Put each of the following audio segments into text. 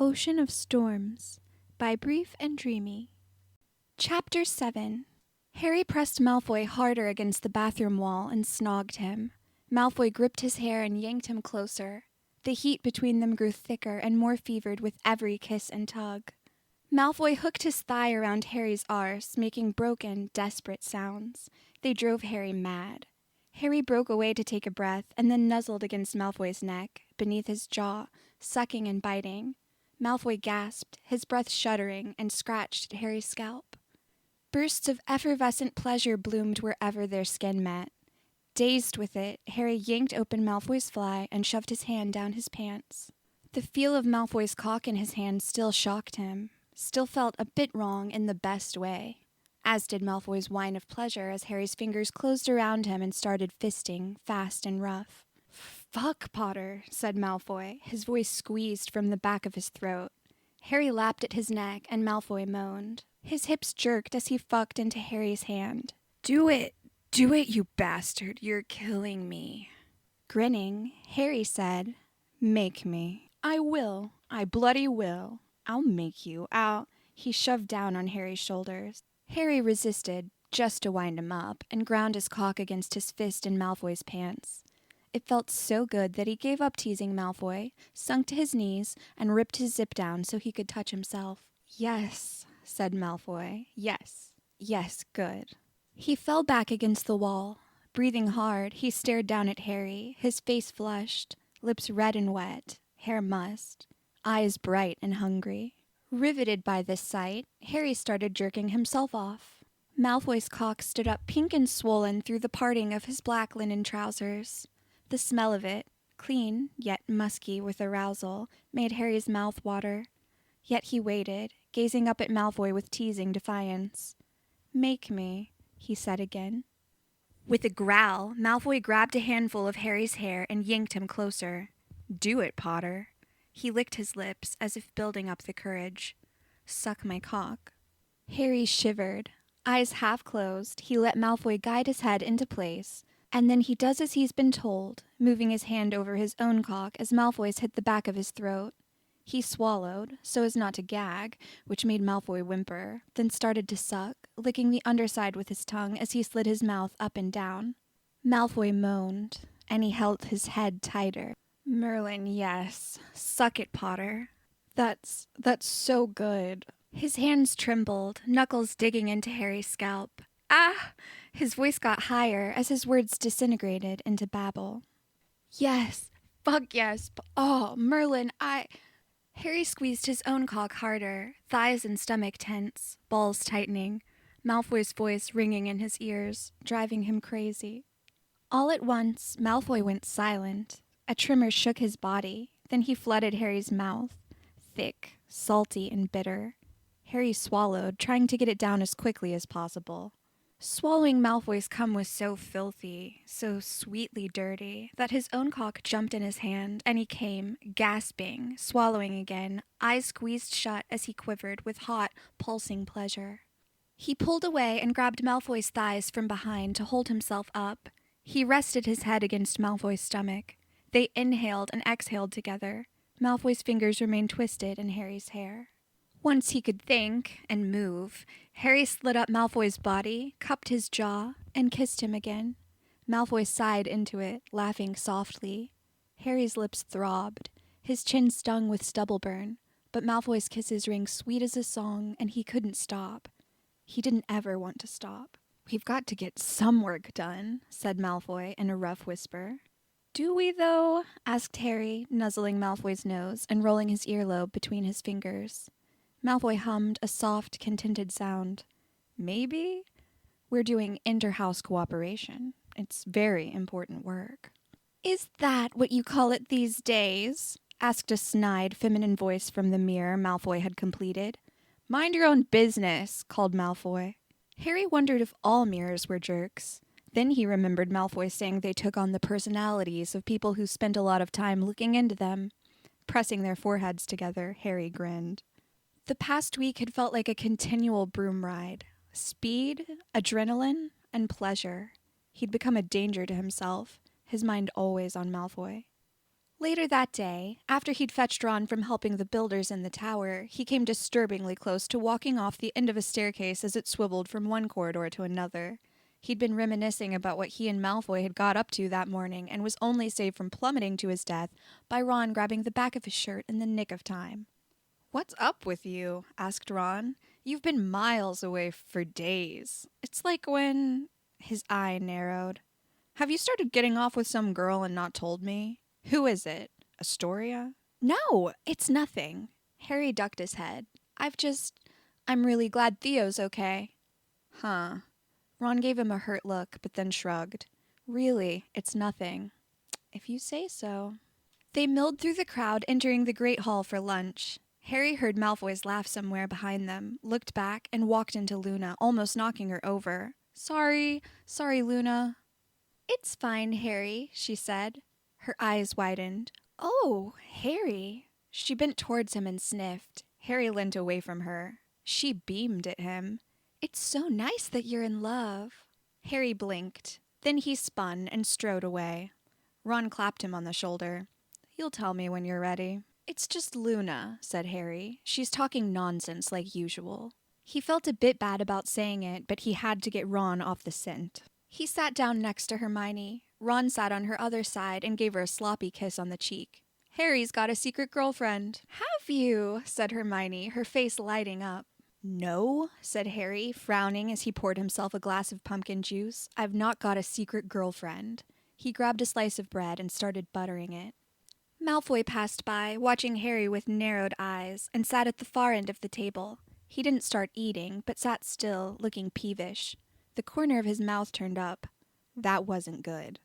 Ocean of Storms by Brief and Dreamy. Chapter 7. Harry pressed Malfoy harder against the bathroom wall and snogged him. Malfoy gripped his hair and yanked him closer. The heat between them grew thicker and more fevered with every kiss and tug. Malfoy hooked his thigh around Harry's arse, making broken, desperate sounds. They drove Harry mad. Harry broke away to take a breath and then nuzzled against Malfoy's neck, beneath his jaw, sucking and biting. Malfoy gasped, his breath shuddering, and scratched at Harry's scalp. Bursts of effervescent pleasure bloomed wherever their skin met. Dazed with it, Harry yanked open Malfoy's fly and shoved his hand down his pants. The feel of Malfoy's cock in his hand still shocked him, still felt a bit wrong in the best way, as did Malfoy's whine of pleasure as Harry's fingers closed around him and started fisting, fast and rough. "Fuck, Potter," said Malfoy, his voice squeezed from the back of his throat. Harry lapped at his neck, and Malfoy moaned. His hips jerked as he fucked into Harry's hand. Do it, you bastard, you're killing me." Grinning, Harry said, "Make me." "I will, I bloody will. I'll make you, He shoved down on Harry's shoulders. Harry resisted, just to wind him up, and ground his cock against his fist in Malfoy's pants. It felt so good that he gave up teasing Malfoy, sunk to his knees, and ripped his zip down so he could touch himself. "Yes," said Malfoy. Yes, good." He fell back against the wall. Breathing hard, he stared down at Harry, his face flushed, lips red and wet, hair mussed, eyes bright and hungry. Riveted by this sight, Harry started jerking himself off. Malfoy's cock stood up pink and swollen through the parting of his black linen trousers. The smell of it, clean yet musky with arousal, made Harry's mouth water. Yet he waited, gazing up at Malfoy with teasing defiance. "Make me," he said again. With a growl, Malfoy grabbed a handful of Harry's hair and yanked him closer. "Do it, Potter." He licked his lips as if building up the courage. "Suck my cock." Harry shivered. Eyes half closed, he let Malfoy guide his head into place, and then he does as he's been told, moving his hand over his own cock as Malfoy's hit the back of his throat. He swallowed, so as not to gag, which made Malfoy whimper, then started to suck, licking the underside with his tongue as he slid his mouth up and down. Malfoy moaned, and he held his head tighter. "Merlin, yes. Suck it, Potter. That's so good." His hands trembled, knuckles digging into Harry's scalp. "Ah!" His voice got higher as his words disintegrated into babble. "Yes. Fuck yes. Oh, Merlin, Harry squeezed his own cock harder, thighs and stomach tense, balls tightening, Malfoy's voice ringing in his ears, driving him crazy. All at once, Malfoy went silent. A tremor shook his body, then he flooded Harry's mouth, thick, salty, and bitter. Harry swallowed, trying to get it down as quickly as possible. Swallowing Malfoy's cum was so filthy, so sweetly dirty, that his own cock jumped in his hand, and he came, gasping, swallowing again, eyes squeezed shut as he quivered with hot, pulsing pleasure. He pulled away and grabbed Malfoy's thighs from behind to hold himself up. He rested his head against Malfoy's stomach. They inhaled and exhaled together. Malfoy's fingers remained twisted in Harry's hair. Once he could think and move, Harry slid up Malfoy's body, cupped his jaw, and kissed him again. Malfoy sighed into it, laughing softly. Harry's lips throbbed. His chin stung with stubble burn, but Malfoy's kisses rang sweet as a song, and he couldn't stop. He didn't ever want to stop. "We've got to get some work done," said Malfoy in a rough whisper. "Do we, though?" asked Harry, nuzzling Malfoy's nose and rolling his earlobe between his fingers. Malfoy hummed a soft, contented sound. "Maybe? We're doing inter-house cooperation. It's very important work." "Is that what you call it these days?" asked a snide, feminine voice from the mirror Malfoy had completed. "Mind your own business," called Malfoy. Harry wondered if all mirrors were jerks. Then he remembered Malfoy saying they took on the personalities of people who spent a lot of time looking into them. Pressing their foreheads together, Harry grinned. The past week had felt like a continual broom ride. Speed, adrenaline, and pleasure. He'd become a danger to himself, his mind always on Malfoy. Later that day, after he'd fetched Ron from helping the builders in the tower, he came disturbingly close to walking off the end of a staircase as it swiveled from one corridor to another. He'd been reminiscing about what he and Malfoy had got up to that morning and was only saved from plummeting to his death by Ron grabbing the back of his shirt in the nick of time. "What's up with you?" asked Ron. "You've been miles away for days. It's like when—" His eye narrowed. "Have you started getting off with some girl and not told me? Who is it? Astoria?" "No, it's nothing." Harry ducked his head. I'm really glad Theo's okay." "Huh." Ron gave him a hurt look, but then shrugged. "Really, it's nothing." "If you say so." They milled through the crowd, entering the Great Hall for lunch. Harry heard Malfoy's laugh somewhere behind them, looked back, and walked into Luna, almost knocking her over. Sorry, Luna." "It's fine, Harry," she said. Her eyes widened. "Oh, Harry." She bent towards him and sniffed. Harry leant away from her. She beamed at him. "It's so nice that you're in love." Harry blinked. Then he spun and strode away. Ron clapped him on the shoulder. "You'll tell me when you're ready." "It's just Luna," said Harry. "She's talking nonsense like usual." He felt a bit bad about saying it, but he had to get Ron off the scent. He sat down next to Hermione. Ron sat on her other side and gave her a sloppy kiss on the cheek. "Harry's got a secret girlfriend." "Have you?" said Hermione, her face lighting up. "No," said Harry, frowning as he poured himself a glass of pumpkin juice. "I've not got a secret girlfriend." He grabbed a slice of bread and started buttering it. Malfoy passed by, watching Harry with narrowed eyes, and sat at the far end of the table. He didn't start eating, but sat still, looking peevish. The corner of his mouth turned up. That wasn't good.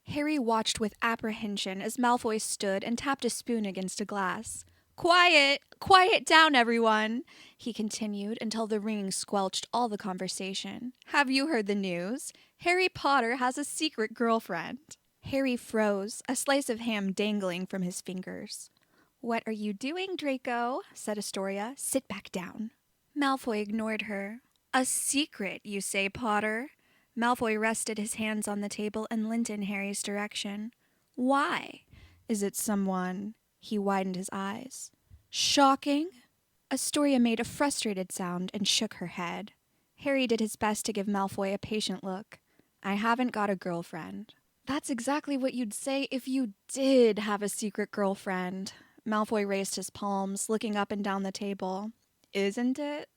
Harry watched with apprehension as Malfoy stood and tapped a spoon against a glass. "Quiet! Quiet down, everyone!" he continued until the ringing squelched all the conversation. "Have you heard the news? Harry Potter has a secret girlfriend." Harry froze, a slice of ham dangling from his fingers. "What are you doing, Draco?" said Astoria. "Sit back down." Malfoy ignored her. "A secret, you say, Potter?" Malfoy rested his hands on the table and leant in Harry's direction. "Why? Is it someone—" He widened his eyes. "Shocking?" Astoria made a frustrated sound and shook her head. Harry did his best to give Malfoy a patient look. "I haven't got a girlfriend." "That's exactly what you'd say if you did have a secret girlfriend." Malfoy raised his palms, looking up and down the table. "Isn't it?"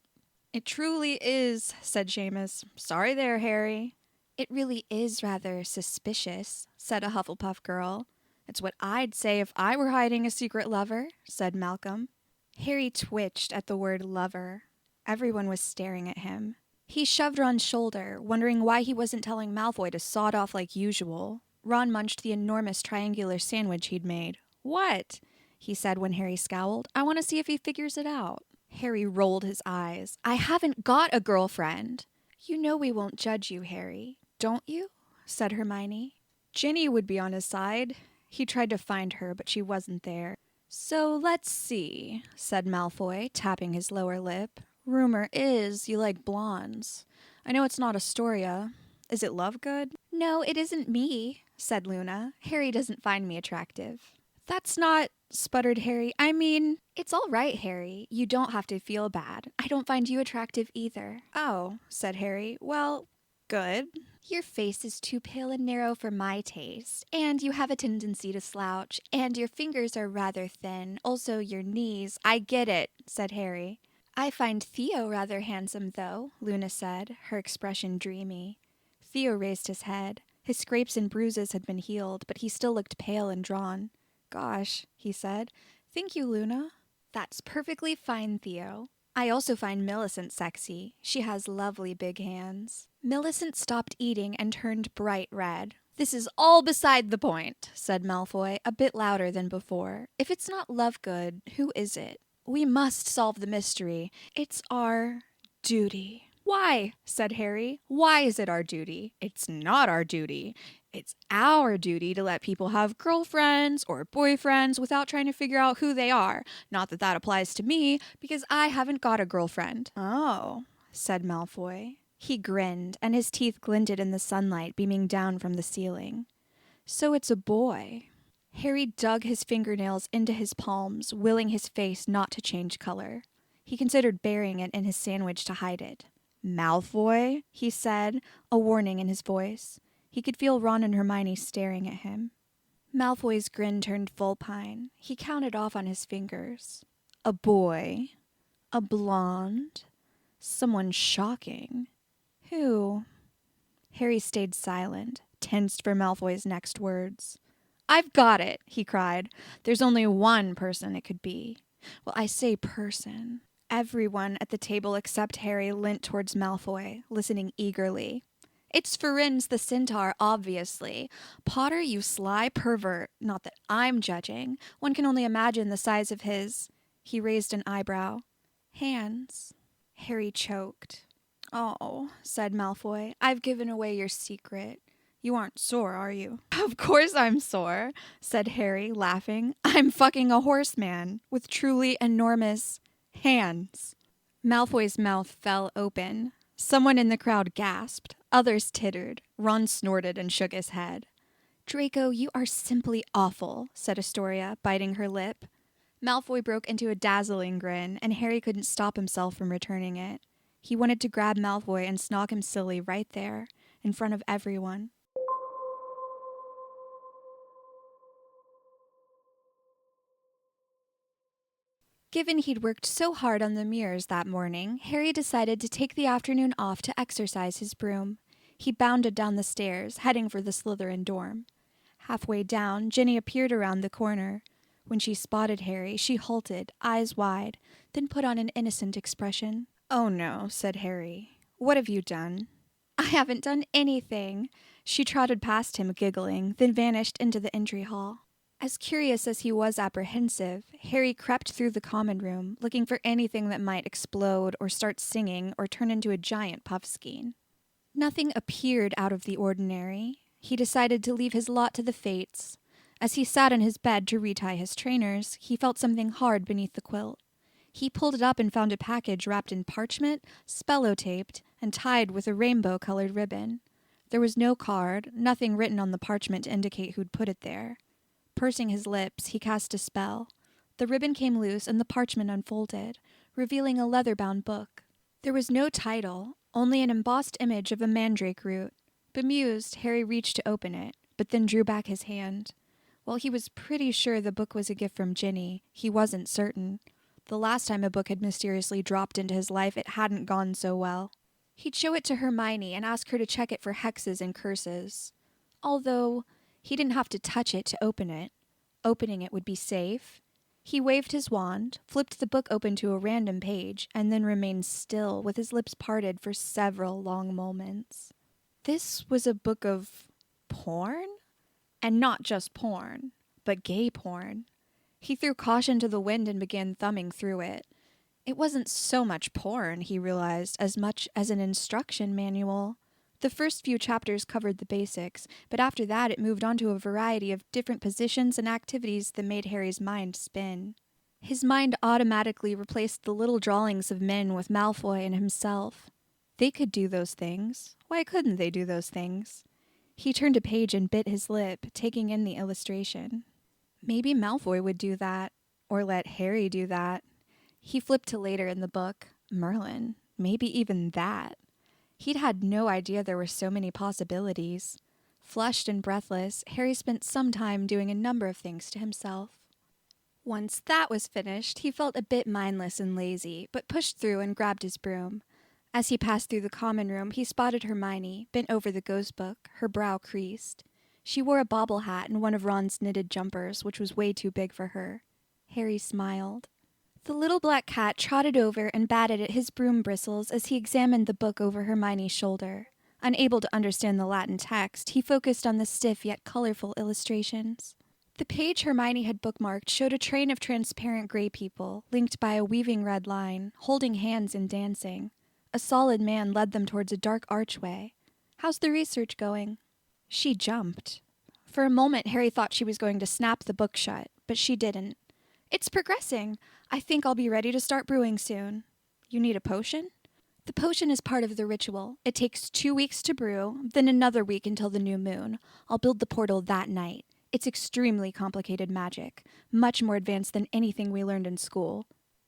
"It truly is," said Seamus. "Sorry there, Harry." "It really is rather suspicious," said a Hufflepuff girl. "It's what I'd say if I were hiding a secret lover," said Malcolm. Harry twitched at the word lover. Everyone was staring at him. He shoved Ron's shoulder, wondering why he wasn't telling Malfoy to sod off like usual. Ron munched the enormous triangular sandwich he'd made. "What?" he said when Harry scowled. "I want to see if he figures it out." Harry rolled his eyes. "I haven't got a girlfriend." "You know we won't judge you, Harry, don't you?" said Hermione. Ginny would be on his side. He tried to find her, but she wasn't there. "So let's see," said Malfoy, tapping his lower lip. "Rumor is you like blondes. I know it's not Astoria. Is it Lovegood?" "No, it isn't me," said Luna. "Harry doesn't find me attractive." "That's not—" sputtered Harry. "I mean—" "It's all right, Harry. You don't have to feel bad. I don't find you attractive either." "Oh," said Harry. "Well, good." "Your face is too pale and narrow for my taste, and you have a tendency to slouch, and your fingers are rather thin. Also, your knees—" "I get it," said Harry. "I find Theo rather handsome, though," Luna said, her expression dreamy. Theo raised his head. His scrapes and bruises had been healed, but he still looked pale and drawn. "Gosh," he said. "Thank you, Luna." "That's perfectly fine, Theo. I also find Millicent sexy. She has lovely big hands." Millicent stopped eating and turned bright red. "This is all beside the point," said Malfoy, a bit louder than before. "If it's not Lovegood, who is it? We must solve the mystery. It's our duty." "Why?" said Harry. "Why is it our duty? It's not our duty. It's our duty to let people have girlfriends or boyfriends without trying to figure out who they are. Not that that applies to me, because I haven't got a girlfriend." "Oh," said Malfoy. He grinned, and his teeth glinted in the sunlight beaming down from the ceiling. "So it's a boy." Harry dug his fingernails into his palms, willing his face not to change color. He considered burying it in his sandwich to hide it. "Malfoy," he said, a warning in his voice. He could feel Ron and Hermione staring at him. Malfoy's grin turned vulpine. He counted off on his fingers. A boy. A blonde. Someone shocking. Who? Harry stayed silent, tensed for Malfoy's next words. "I've got it," he cried. "There's only one person it could be. Well, I say person." Everyone at the table except Harry leant towards Malfoy, listening eagerly. "It's Firenze the Centaur, obviously. Potter, you sly pervert. Not that I'm judging. One can only imagine the size of his—" He raised an eyebrow. "Hands." Harry choked. "Oh," said Malfoy, "I've given away your secret. You aren't sore, are you?" "Of course I'm sore," said Harry, laughing. "I'm fucking a horseman with truly enormous hands." Malfoy's mouth fell open. Someone in the crowd gasped. Others tittered. Ron snorted and shook his head. "Draco, you are simply awful," said Astoria, biting her lip. Malfoy broke into a dazzling grin, and Harry couldn't stop himself from returning it. He wanted to grab Malfoy and snog him silly right there, in front of everyone. Given he'd worked so hard on the mirrors that morning, Harry decided to take the afternoon off to exercise his broom. He bounded down the stairs, heading for the Slytherin dorm. Halfway down, Ginny appeared around the corner. When she spotted Harry, she halted, eyes wide, then put on an innocent expression. "Oh no," said Harry. "What have you done?" "I haven't done anything." She trotted past him, giggling, then vanished into the entry hall. As curious as he was apprehensive, Harry crept through the common room, looking for anything that might explode or start singing or turn into a giant puffskein. Nothing appeared out of the ordinary. He decided to leave his lot to the fates. As he sat in his bed to retie his trainers, he felt something hard beneath the quilt. He pulled it up and found a package wrapped in parchment, spello-taped, and tied with a rainbow-colored ribbon. There was no card, nothing written on the parchment to indicate who'd put it there. Pursing his lips, he cast a spell. The ribbon came loose and the parchment unfolded, revealing a leather-bound book. There was no title, only an embossed image of a mandrake root. Bemused, Harry reached to open it, but then drew back his hand. While he was pretty sure the book was a gift from Ginny, he wasn't certain. The last time a book had mysteriously dropped into his life, it hadn't gone so well. He'd show it to Hermione and ask her to check it for hexes and curses. Although he didn't have to touch it to open it. Opening it would be safe. He waved his wand, flipped the book open to a random page, and then remained still with his lips parted for several long moments. This was a book of porn? And not just porn, but gay porn. He threw caution to the wind and began thumbing through it. It wasn't so much porn, he realized, as much as an instruction manual. The first few chapters covered the basics, but after that it moved on to a variety of different positions and activities that made Harry's mind spin. His mind automatically replaced the little drawings of men with Malfoy and himself. They could do those things. Why couldn't they do those things? He turned a page and bit his lip, taking in the illustration. Maybe Malfoy would do that, or let Harry do that. He flipped to later in the book. Merlin. Maybe even that. He'd had no idea there were so many possibilities. Flushed and breathless, Harry spent some time doing a number of things to himself. Once that was finished, he felt a bit mindless and lazy, but pushed through and grabbed his broom. As he passed through the common room, he spotted Hermione, bent over the ghost book, her brow creased. She wore a bobble hat and one of Ron's knitted jumpers, which was way too big for her. Harry smiled. The little black cat trotted over and batted at his broom bristles as he examined the book over Hermione's shoulder. Unable to understand the Latin text, he focused on the stiff yet colorful illustrations. The page Hermione had bookmarked showed a train of transparent gray people, linked by a weaving red line, holding hands and dancing. A solid man led them towards a dark archway. "How's the research going?" She jumped. For a moment, Harry thought she was going to snap the book shut, but she didn't. "It's progressing. I think I'll be ready to start brewing soon." "You need a potion?" "The potion is part of the ritual. It takes 2 weeks to brew, then another week until the new moon. I'll build the portal that night. It's extremely complicated magic, much more advanced than anything we learned in school.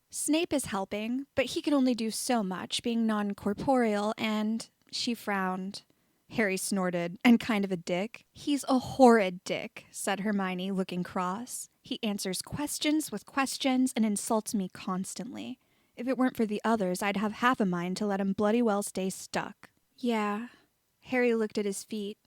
Snape is helping, but he can only do so much, being non-corporeal, and she frowned. Harry snorted, and kind of a dick. He's a horrid dick, said Hermione, looking cross. He answers questions with questions and insults me constantly. If it weren't for the others, I'd have half a mind to let him bloody well stay stuck. Yeah. Harry looked at his feet.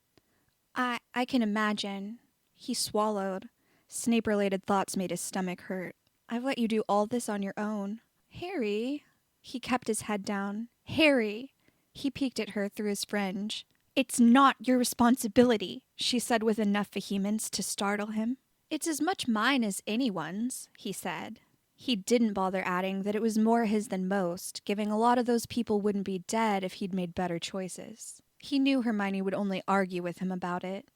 I can imagine. He swallowed. Snape-related thoughts made his stomach hurt. I've let you do all this on your own. Harry. He kept his head down. Harry. He peeked at her through his fringe. It's not your responsibility, she said with enough vehemence to startle him. It's as much mine as anyone's, he said. He didn't bother adding that it was more his than most, giving a lot of those people wouldn't be dead if he'd made better choices. He knew Hermione would only argue with him about it.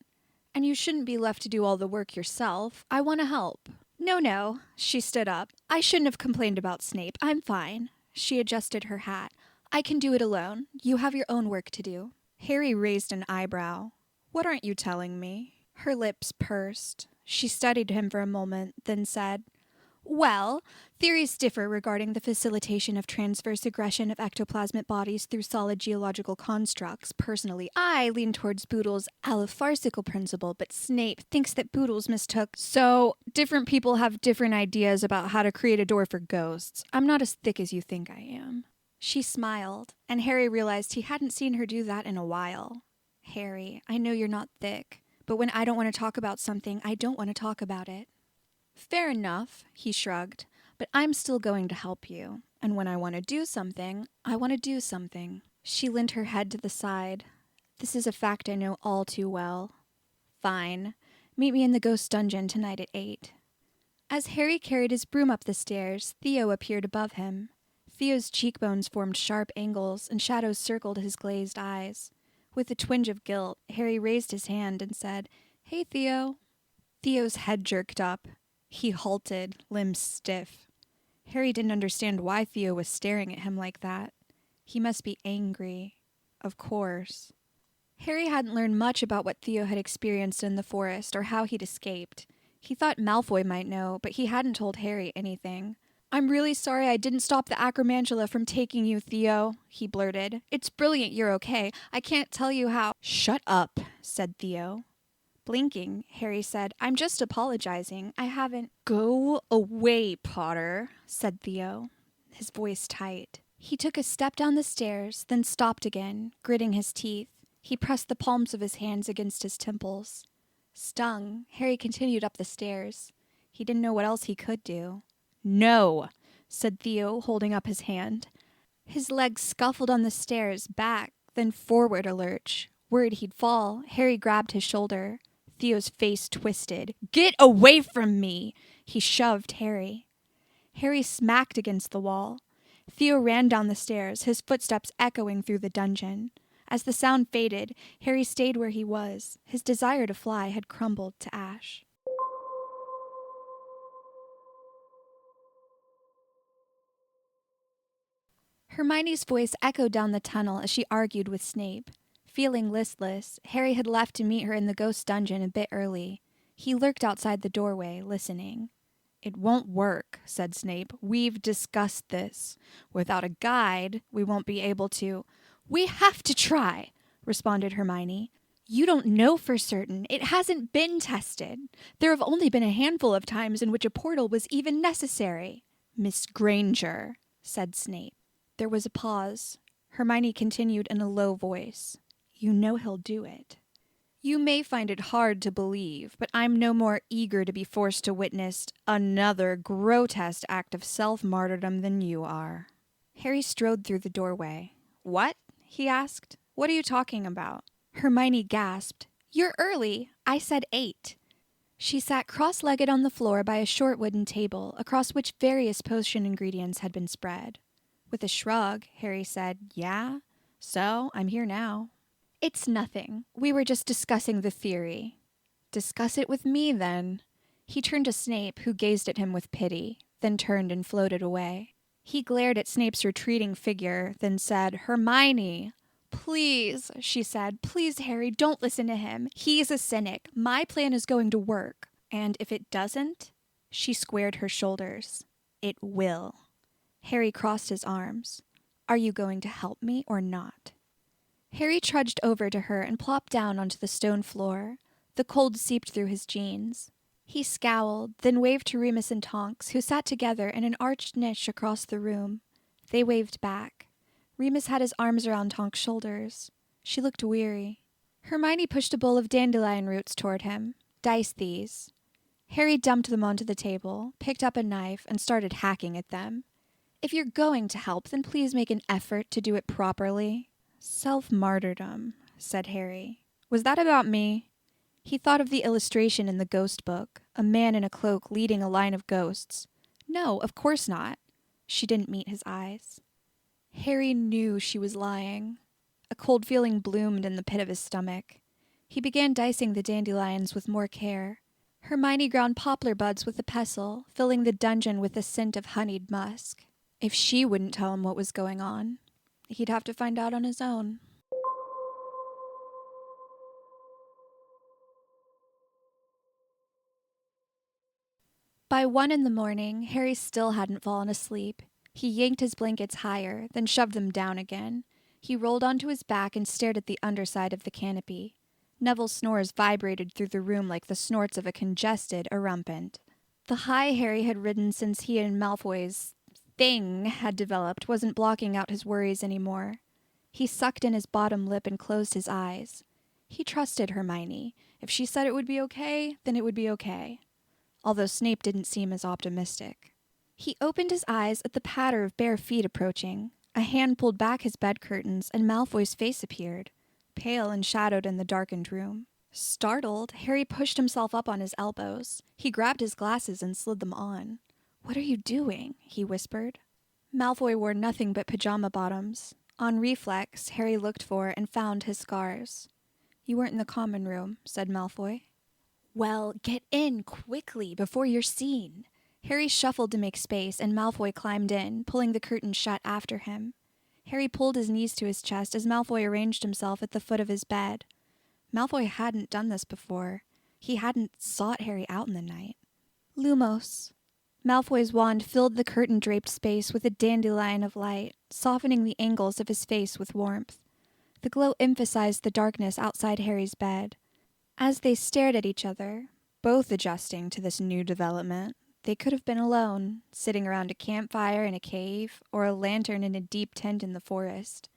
And you shouldn't be left to do all the work yourself. I want to help. No, she stood up. I shouldn't have complained about Snape. I'm fine. She adjusted her hat. I can do it alone. You have your own work to do. Harry raised an eyebrow. What aren't you telling me? Her lips pursed. She studied him for a moment, then said, Well, theories differ regarding the facilitation of transverse aggression of ectoplasmic bodies through solid geological constructs. Personally, I lean towards Boodle's allofarcical principle, but Snape thinks that Boodle's mistook. So, different people have different ideas about how to create a door for ghosts. I'm not as thick as you think I am. She smiled, and Harry realized he hadn't seen her do that in a while. Harry, I know you're not thick, but when I don't want to talk about something, I don't want to talk about it. Fair enough, he shrugged, but I'm still going to help you. And when I want to do something, I want to do something. She leaned her head to the side. This is a fact I know all too well. Fine. Meet me in the ghost dungeon tonight at 8. As Harry carried his broom up the stairs, Theo appeared above him. Theo's cheekbones formed sharp angles, and shadows circled his glazed eyes. With a twinge of guilt, Harry raised his hand and said, Hey, Theo. Theo's head jerked up. He halted, limbs stiff. Harry didn't understand why Theo was staring at him like that. He must be angry. Of course. Harry hadn't learned much about what Theo had experienced in the forest or how he'd escaped. He thought Malfoy might know, but he hadn't told Harry anything. I'm really sorry I didn't stop the acromantula from taking you, Theo, he blurted. It's brilliant you're okay. I can't tell you how. Shut up, said Theo. Blinking, Harry said, I'm just apologizing. I haven't. Go away, Potter, said Theo, his voice tight. He took a step down the stairs, then stopped again, gritting his teeth. He pressed the palms of his hands against his temples. Stung, Harry continued up the stairs. He didn't know what else he could do. No, said Theo, holding up his hand. His legs scuffled on the stairs, back, then forward a lurch. Worried he'd fall, Harry grabbed his shoulder. Theo's face twisted. Get away from me! He shoved Harry. Harry smacked against the wall. Theo ran down the stairs, his footsteps echoing through the dungeon. As the sound faded, Harry stayed where he was. His desire to fly had crumbled to ash. Hermione's voice echoed down the tunnel as she argued with Snape. Feeling listless, Harry had left to meet her in the ghost dungeon a bit early. He lurked outside the doorway, listening. It won't work, said Snape. We've discussed this. Without a guide, we won't be able to. We have to try, responded Hermione. You don't know for certain. It hasn't been tested. There have only been a handful of times in which a portal was even necessary. Miss Granger, said Snape. There was a pause. Hermione continued in a low voice. You know he'll do it. You may find it hard to believe, but I'm no more eager to be forced to witness another grotesque act of self-martyrdom than you are. Harry strode through the doorway. What? He asked. What are you talking about? Hermione gasped. You're early. I said 8. She sat cross-legged on the floor by a short wooden table, across which various potion ingredients had been spread. With a shrug, Harry said, Yeah? So, I'm here now. It's nothing. We were just discussing the theory. Discuss it with me, then. He turned to Snape, who gazed at him with pity, then turned and floated away. He glared at Snape's retreating figure, then said, Hermione, "Please," she said, "please, Harry, don't listen to him. He's a cynic. My plan is going to work. And if it doesn't," she squared her shoulders, "it will." Harry crossed his arms. "Are you going to help me or not?" Harry trudged over to her and plopped down onto the stone floor. The cold seeped through his jeans. He scowled, then waved to Remus and Tonks, who sat together in an arched niche across the room. They waved back. Remus had his arms around Tonks' shoulders. She looked weary. Hermione pushed a bowl of dandelion roots toward him. "Dice these." Harry dumped them onto the table, picked up a knife, and started hacking at them. "If you're going to help, then please make an effort to do it properly." "Self-martyrdom," said Harry. "Was that about me?" He thought of the illustration in the ghost book, a man in a cloak leading a line of ghosts. No, of course not. She didn't meet his eyes. Harry knew she was lying. A cold feeling bloomed in the pit of his stomach. He began dicing the dandelions with more care. Hermione ground poplar buds with a pestle, filling the dungeon with the scent of honeyed musk. If she wouldn't tell him what was going on, he'd have to find out on his own. By 1 a.m, Harry still hadn't fallen asleep. He yanked his blankets higher, then shoved them down again. He rolled onto his back and stared at the underside of the canopy. Neville's snores vibrated through the room like the snorts of a congested erumpent. The high Harry had ridden since he and Malfoy's thing had developed wasn't blocking out his worries anymore. He sucked in his bottom lip and closed his eyes. He trusted Hermione. If she said it would be okay, then it would be okay. Although Snape didn't seem as optimistic. He opened his eyes at the patter of bare feet approaching. A hand pulled back his bed curtains, and Malfoy's face appeared, pale and shadowed in the darkened room. Startled, Harry pushed himself up on his elbows. He grabbed his glasses and slid them on. "What are you doing?" he whispered. Malfoy wore nothing but pajama bottoms. On reflex, Harry looked for and found his scars. "You weren't in the common room," said Malfoy. "Well, get in quickly before you're seen." Harry shuffled to make space, and Malfoy climbed in, pulling the curtain shut after him. Harry pulled his knees to his chest as Malfoy arranged himself at the foot of his bed. Malfoy hadn't done this before. He hadn't sought Harry out in the night. "Lumos." Malfoy's wand filled the curtain-draped space with a dandelion of light, softening the angles of his face with warmth. The glow emphasized the darkness outside Harry's bed. As they stared at each other, both adjusting to this new development, they could have been alone, sitting around a campfire in a cave, or a lantern in a deep tent in the forest.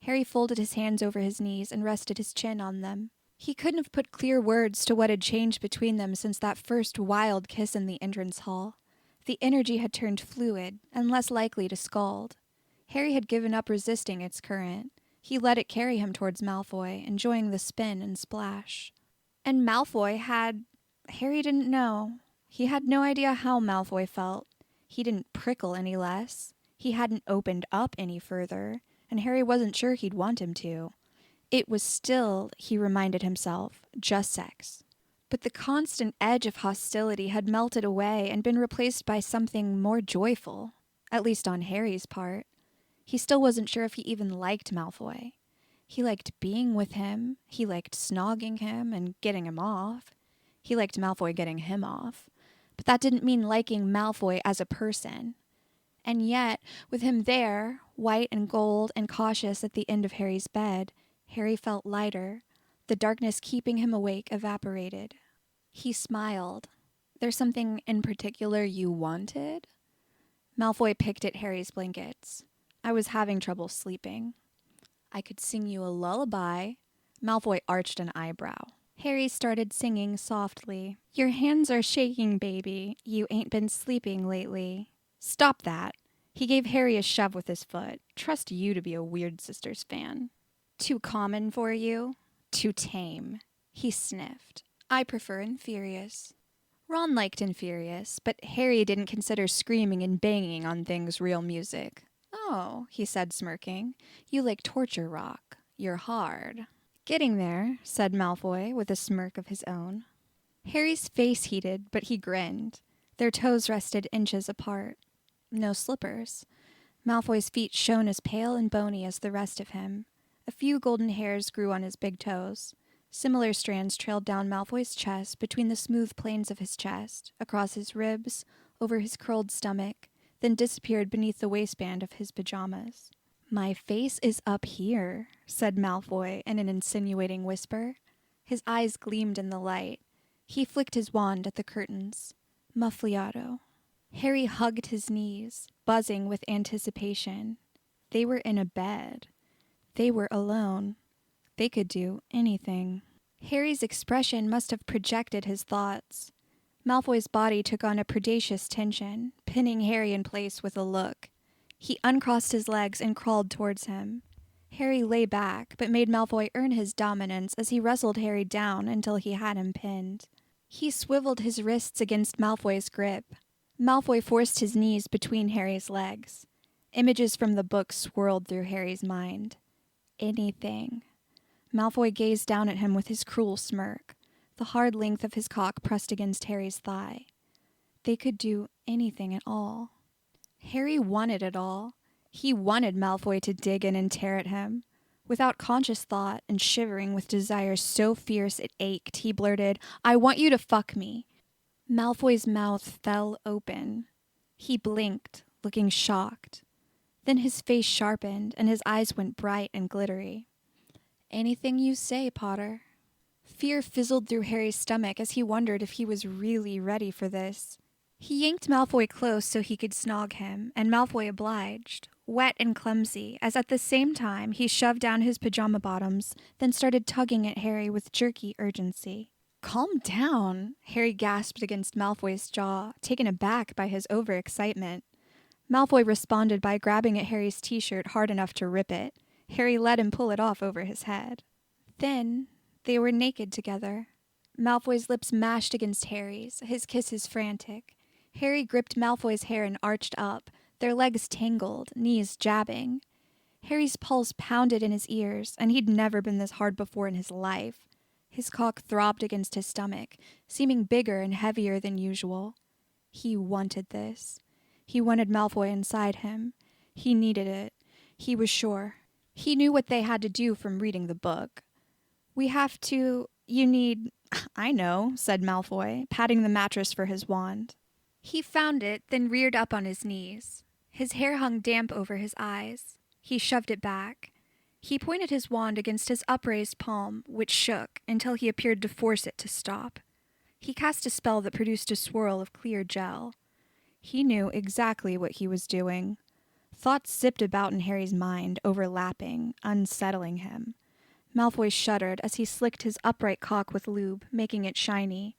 Harry folded his hands over his knees and rested his chin on them. He couldn't have put clear words to what had changed between them since that first wild kiss in the entrance hall. The energy had turned fluid and less likely to scald. Harry had given up resisting its current. He let it carry him towards Malfoy, enjoying the spin and splash. And Malfoy had... Harry didn't know. He had no idea how Malfoy felt. He didn't prickle any less. He hadn't opened up any further, and Harry wasn't sure he'd want him to. It was still, he reminded himself, just sex. But the constant edge of hostility had melted away and been replaced by something more joyful, at least on Harry's part. He still wasn't sure if he even liked Malfoy. He liked being with him, he liked snogging him and getting him off. He liked Malfoy getting him off. But that didn't mean liking Malfoy as a person. And yet, with him there, white and gold and cautious at the end of Harry's bed, Harry felt lighter. The darkness keeping him awake evaporated. He smiled. "There's something in particular you wanted?" Malfoy picked at Harry's blankets. "I was having trouble sleeping." "I could sing you a lullaby." Malfoy arched an eyebrow. Harry started singing softly. "Your hands are shaking, baby. You ain't been sleeping lately." "Stop that." He gave Harry a shove with his foot. "Trust you to be a Weird Sisters fan." "Too common for you? Too tame." He sniffed. "I prefer Infurious." Ron liked Infurious, but Harry didn't consider screaming and banging on things real music. "Oh," he said, smirking. "You like torture rock. You're hard." "Getting there," said Malfoy, with a smirk of his own. Harry's face heated, but he grinned. Their toes rested inches apart. No slippers. Malfoy's feet shone as pale and bony as the rest of him. A few golden hairs grew on his big toes. Similar strands trailed down Malfoy's chest between the smooth planes of his chest, across his ribs, over his curled stomach, then disappeared beneath the waistband of his pajamas. "My face is up here," said Malfoy in an insinuating whisper. His eyes gleamed in the light. He flicked his wand at the curtains. Muffliato. Harry hugged his knees, buzzing with anticipation. They were in a bed. They were alone. They could do anything. Harry's expression must have projected his thoughts. Malfoy's body took on a predacious tension, pinning Harry in place with a look. He uncrossed his legs and crawled towards him. Harry lay back, but made Malfoy earn his dominance as he wrestled Harry down until he had him pinned. He swiveled his wrists against Malfoy's grip. Malfoy forced his knees between Harry's legs. Images from the book swirled through Harry's mind. Anything. Malfoy gazed down at him with his cruel smirk, the hard length of his cock pressed against Harry's thigh. They could do anything at all. Harry wanted it all. He wanted Malfoy to dig in and tear at him. Without conscious thought and shivering with desire so fierce it ached, he blurted, "I want you to fuck me." Malfoy's mouth fell open. He blinked, looking shocked. Then his face sharpened and his eyes went bright and glittery. "Anything you say, Potter." Fear fizzled through Harry's stomach as he wondered if he was really ready for this. He yanked Malfoy close so he could snog him, and Malfoy obliged, wet and clumsy, as at the same time he shoved down his pajama bottoms, then started tugging at Harry with jerky urgency. "Calm down," Harry gasped against Malfoy's jaw, taken aback by his overexcitement. Malfoy responded by grabbing at Harry's t-shirt hard enough to rip it. Harry let him pull it off over his head. Then they were naked together. Malfoy's lips mashed against Harry's, his kisses frantic. Harry gripped Malfoy's hair and arched up, their legs tangled, knees jabbing. Harry's pulse pounded in his ears, and he'd never been this hard before in his life. His cock throbbed against his stomach, seeming bigger and heavier than usual. He wanted this. He wanted Malfoy inside him. He needed it. He was sure. He knew what they had to do from reading the book. You need... "I know," said Malfoy, patting the mattress for his wand. He found it, then reared up on his knees. His hair hung damp over his eyes. He shoved it back. He pointed his wand against his upraised palm, which shook until he appeared to force it to stop. He cast a spell that produced a swirl of clear gel. He knew exactly what he was doing. Thoughts zipped about in Harry's mind, overlapping, unsettling him. Malfoy shuddered as he slicked his upright cock with lube, making it shiny.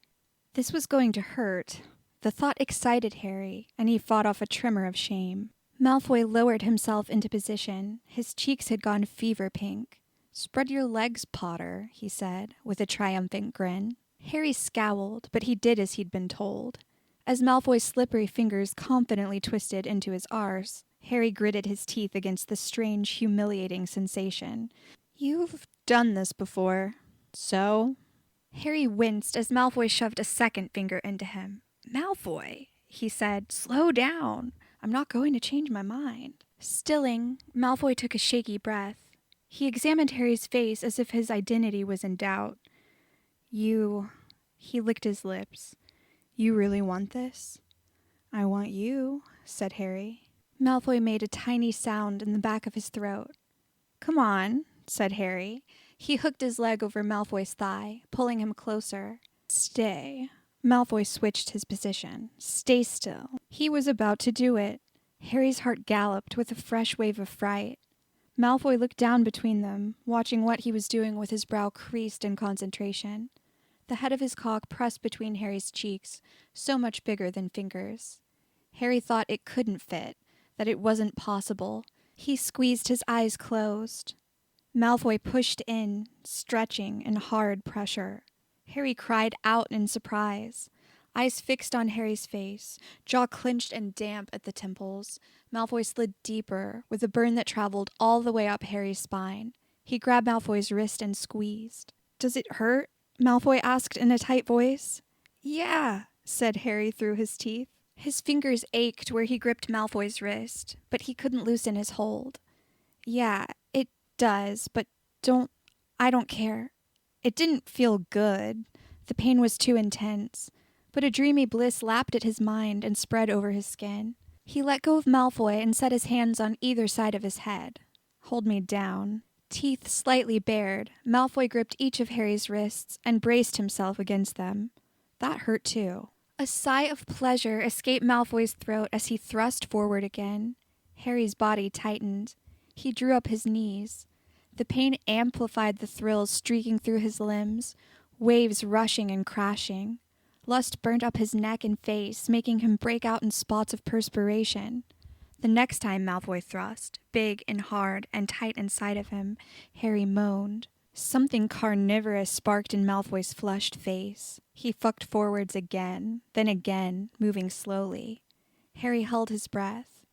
This was going to hurt. The thought excited Harry, and he fought off a tremor of shame. Malfoy lowered himself into position. His cheeks had gone fever pink. "Spread your legs, Potter," he said, with a triumphant grin. Harry scowled, but he did as he'd been told. As Malfoy's slippery fingers confidently twisted into his arse, Harry gritted his teeth against the strange, humiliating sensation. "You've done this before. So?" Harry winced as Malfoy shoved a second finger into him. "Malfoy," he said, "slow down. I'm not going to change my mind." Stilling, Malfoy took a shaky breath. He examined Harry's face as if his identity was in doubt. He licked his lips. "You really want this?" "I want you," said Harry. Malfoy made a tiny sound in the back of his throat. "Come on," said Harry. He hooked his leg over Malfoy's thigh, pulling him closer. "Stay." Malfoy switched his position. "Stay still." He was about to do it. Harry's heart galloped with a fresh wave of fright. Malfoy looked down between them, watching what he was doing with his brow creased in concentration. The head of his cock pressed between Harry's cheeks, so much bigger than fingers. Harry thought it couldn't fit, that it wasn't possible. He squeezed his eyes closed. Malfoy pushed in, stretching in hard pressure. Harry cried out in surprise. Eyes fixed on Harry's face, jaw clenched and damp at the temples. Malfoy slid deeper, with a burn that traveled all the way up Harry's spine. He grabbed Malfoy's wrist and squeezed. "Does it hurt?" Malfoy asked in a tight voice. "Yeah," said Harry through his teeth. His fingers ached where he gripped Malfoy's wrist, but he couldn't loosen his hold. "Yeah, it does, but I don't care. It didn't feel good. The pain was too intense. But a dreamy bliss lapped at his mind and spread over his skin. He let go of Malfoy and set his hands on either side of his head. Hold me down. Teeth slightly bared, Malfoy gripped each of Harry's wrists and braced himself against them. That hurt too. A sigh of pleasure escaped Malfoy's throat as he thrust forward again. Harry's body tightened. He drew up his knees. The pain amplified the thrills streaking through his limbs, waves rushing and crashing. Lust burnt up his neck and face, making him break out in spots of perspiration. The next time Malfoy thrust, big and hard and tight inside of him, Harry moaned. Something carnivorous sparked in Malfoy's flushed face. He fucked forwards again, then again, moving slowly. Harry held his breath.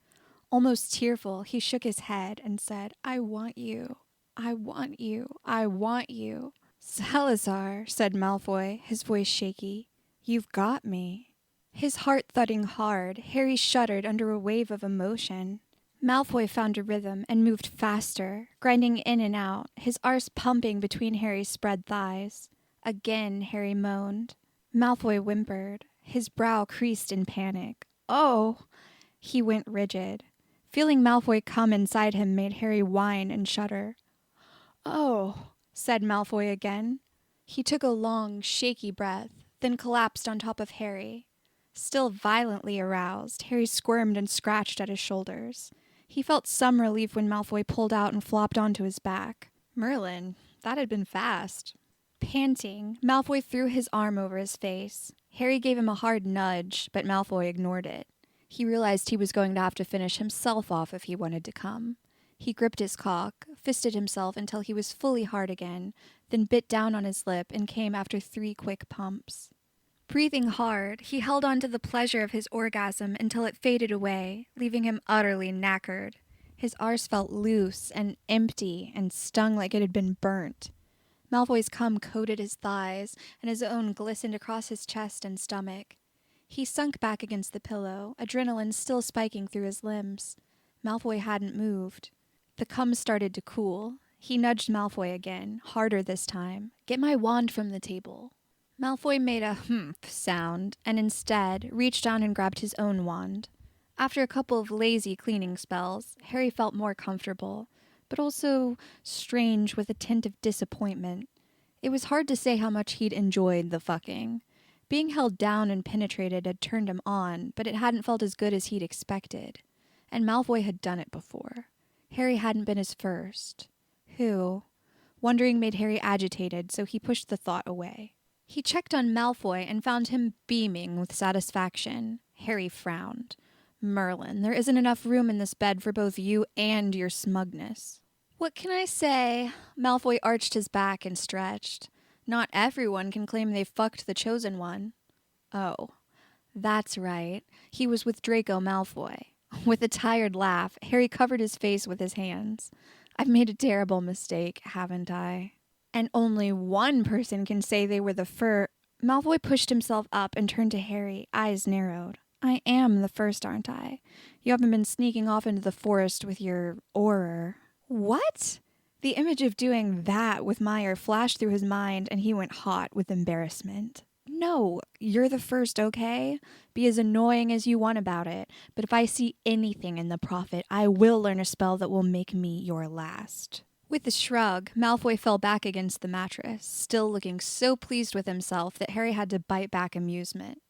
Almost tearful, he shook his head and said, "I want you. I want you. I want you." "Salazar," said Malfoy, his voice shaky, "you've got me." His heart thudding hard, Harry shuddered under a wave of emotion. Malfoy found a rhythm and moved faster, grinding in and out, his arse pumping between Harry's spread thighs. Again Harry moaned. Malfoy whimpered, his brow creased in panic. "Oh!" He went rigid. Feeling Malfoy come inside him made Harry whine and shudder. "Oh," said Malfoy again. He took a long, shaky breath, then collapsed on top of Harry. Still violently aroused, Harry squirmed and scratched at his shoulders. He felt some relief when Malfoy pulled out and flopped onto his back. Merlin, that had been fast. Panting, Malfoy threw his arm over his face. Harry gave him a hard nudge, but Malfoy ignored it. He realized he was going to have to finish himself off if he wanted to come. He gripped his cock, fisted himself until he was fully hard again, then bit down on his lip and came after 3 quick pumps. Breathing hard, he held on to the pleasure of his orgasm until it faded away, leaving him utterly knackered. His arse felt loose and empty and stung like it had been burnt. Malfoy's cum coated his thighs, and his own glistened across his chest and stomach. He sunk back against the pillow, adrenaline still spiking through his limbs. Malfoy hadn't moved. The cum started to cool. He nudged Malfoy again, harder this time. "Get my wand from the table." Malfoy made a humph sound, and instead reached down and grabbed his own wand. After a couple of lazy cleaning spells, Harry felt more comfortable, but also strange with a tint of disappointment. It was hard to say how much he'd enjoyed the fucking. Being held down and penetrated had turned him on, but it hadn't felt as good as he'd expected. And Malfoy had done it before. Harry hadn't been his first. Who? Wondering made Harry agitated, so he pushed the thought away. He checked on Malfoy and found him beaming with satisfaction. Harry frowned. "Merlin, there isn't enough room in this bed for both you and your smugness." "What can I say?" Malfoy arched his back and stretched. "Not everyone can claim they fucked the chosen one." "Oh, that's right. He was with Draco Malfoy." With a tired laugh, Harry covered his face with his hands. "I've made a terrible mistake, haven't I? And only one person can say they were the Malfoy pushed himself up and turned to Harry, eyes narrowed. "I am the first, aren't I? You haven't been sneaking off into the forest with your Auror." "What?" The image of doing that with Meyer flashed through his mind, and he went hot with embarrassment. "No, you're the first, okay? Be as annoying as you want about it, but if I see anything in the Prophet, I will learn a spell that will make me your last." With a shrug, Malfoy fell back against the mattress, still looking so pleased with himself that Harry had to bite back amusement.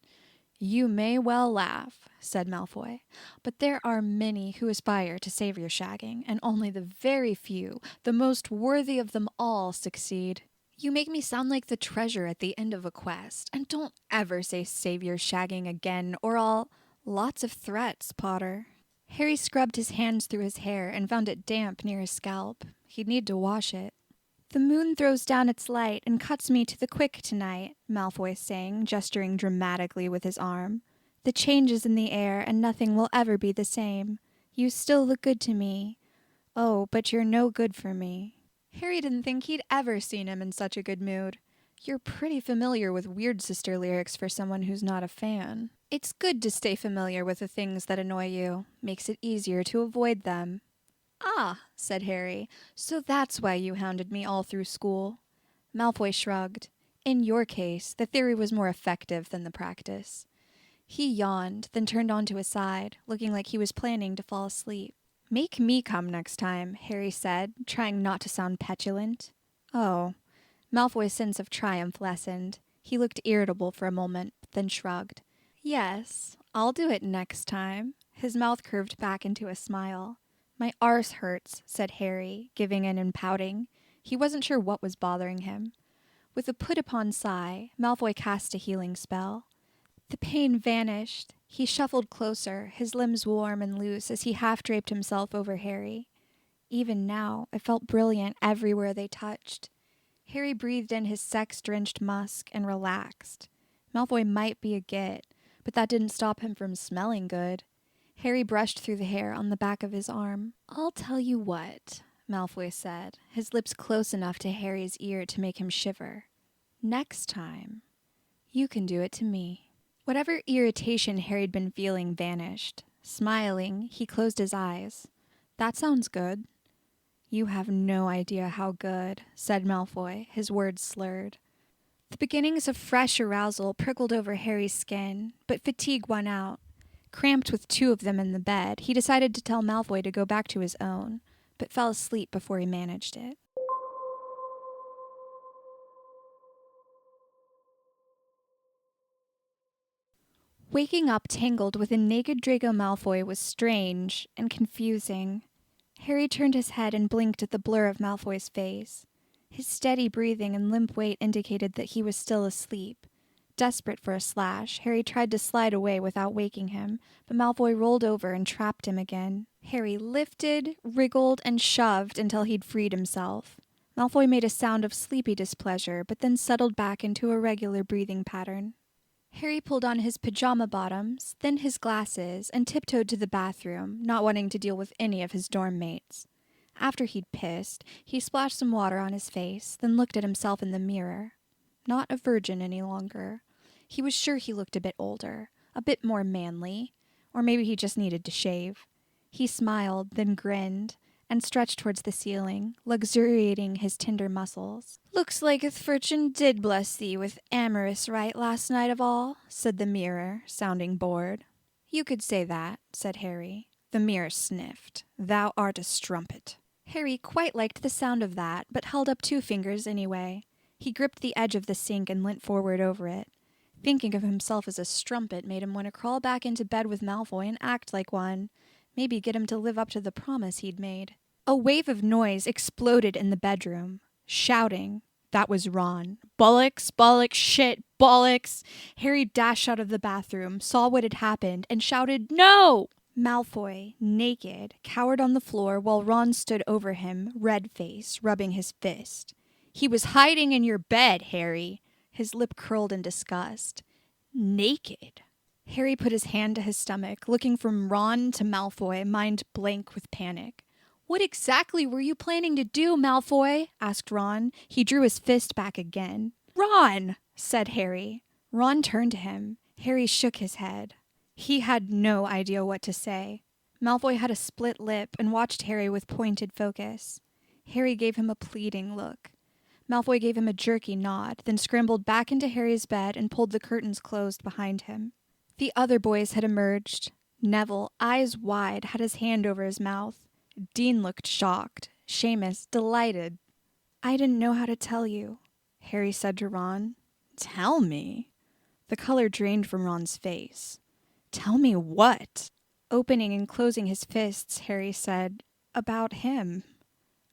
"You may well laugh," said Malfoy, "but there are many who aspire to save your shagging, and only the very few, the most worthy of them all, succeed. You make me sound like the treasure at the end of a quest, and don't ever say save your shagging again, or I'll—" "Lots of threats, Potter." Harry scrubbed his hands through his hair and found it damp near his scalp. He'd need to wash it. "The moon throws down its light and cuts me to the quick tonight," Malfoy sang, gesturing dramatically with his arm. "The change is in the air, and nothing will ever be the same. You still look good to me. Oh, but you're no good for me." Harry didn't think he'd ever seen him in such a good mood. "You're pretty familiar with Weird Sister lyrics for someone who's not a fan." "It's good to stay familiar with the things that annoy you. Makes it easier to avoid them." "Ah," said Harry, "so that's why you hounded me all through school." Malfoy shrugged. In your case, the theory was more effective than the practice. He yawned, then turned onto his side, looking like he was planning to fall asleep. "Make me come next time," Harry said, trying not to sound petulant. "Oh." Malfoy's sense of triumph lessened. He looked irritable for a moment, then shrugged. "Yes, I'll do it next time." His mouth curved back into a smile. "My arse hurts," said Harry, giving in and pouting. He wasn't sure what was bothering him. With a put-upon sigh, Malfoy cast a healing spell. The pain vanished. He shuffled closer, his limbs warm and loose as he half-draped himself over Harry. Even now, it felt brilliant everywhere they touched. Harry breathed in his sex-drenched musk and relaxed. Malfoy might be a git, but that didn't stop him from smelling good. Harry brushed through the hair on the back of his arm. "I'll tell you what," Malfoy said, his lips close enough to Harry's ear to make him shiver. "Next time, you can do it to me." Whatever irritation Harry'd been feeling vanished. Smiling, he closed his eyes. "That sounds good." "You have no idea how good," said Malfoy, his words slurred. The beginnings of fresh arousal prickled over Harry's skin, but fatigue won out. Cramped with two of them in the bed, he decided to tell Malfoy to go back to his own, but fell asleep before he managed it. Waking up tangled with a naked Draco Malfoy was strange and confusing. Harry turned his head and blinked at the blur of Malfoy's face. His steady breathing and limp weight indicated that he was still asleep. Desperate for a slash, Harry tried to slide away without waking him, but Malfoy rolled over and trapped him again. Harry lifted, wriggled, and shoved until he'd freed himself. Malfoy made a sound of sleepy displeasure, but then settled back into a regular breathing pattern. Harry pulled on his pajama bottoms, then his glasses, and tiptoed to the bathroom, not wanting to deal with any of his dorm mates. After he'd pissed, he splashed some water on his face, then looked at himself in the mirror. Not a virgin any longer. He was sure he looked a bit older, a bit more manly, or maybe he just needed to shave. He smiled, then grinned, and stretched towards the ceiling, luxuriating his tender muscles. "Looks like th' fortune did bless thee with amorous right last night of all," said the mirror, sounding bored. "You could say that," said Harry. The mirror sniffed. "Thou art a strumpet." Harry quite liked the sound of that, but held up 2 fingers anyway. He gripped the edge of the sink and leant forward over it. Thinking of himself as a strumpet made him want to crawl back into bed with Malfoy and act like one. Maybe get him to live up to the promise he'd made. A wave of noise exploded in the bedroom. Shouting. That was Ron. "Bollocks, bollocks, shit, bollocks!" Harry dashed out of the bathroom, saw what had happened, and shouted, "No!" Malfoy, naked, cowered on the floor while Ron stood over him, red-faced, rubbing his fist. "He was hiding in your bed, Harry." His lip curled in disgust. "Naked." Harry put his hand to his stomach, looking from Ron to Malfoy, mind blank with panic. "What exactly were you planning to do, Malfoy?" asked Ron. He drew his fist back again. "Ron!" said Harry. Ron turned to him. Harry shook his head. He had no idea what to say. Malfoy had a split lip and watched Harry with pointed focus. Harry gave him a pleading look. Malfoy gave him a jerky nod, then scrambled back into Harry's bed and pulled the curtains closed behind him. The other boys had emerged. Neville, eyes wide, had his hand over his mouth. Dean looked shocked. Seamus, delighted. "I didn't know how to tell you," Harry said to Ron. "Tell me?" The color drained from Ron's face. "Tell me what?" Opening and closing his fists, Harry said, "About him."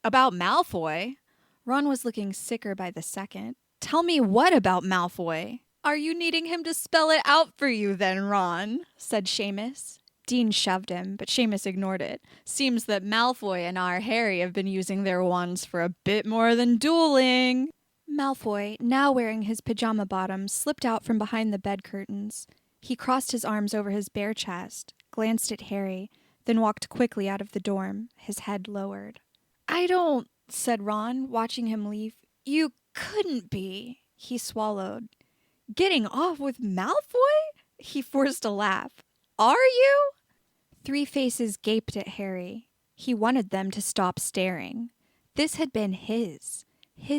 "About Malfoy?" Ron was looking sicker by the second. "Tell me what about Malfoy?" "Are you needing him to spell it out for you then, Ron?" said Seamus. Dean shoved him, but Seamus ignored it. "Seems that Malfoy and our Harry have been using their wands for a bit more than dueling." Malfoy, now wearing his pajama bottoms, slipped out from behind the bed curtains. He crossed his arms over his bare chest, glanced at Harry, then walked quickly out of the dorm, his head lowered. "I don't," said Ron, watching him leave. "You couldn't be." He swallowed. "Getting off with Malfoy?" He forced a laugh. "Are you?" 3 faces gaped at Harry. He wanted them to stop staring. This had been his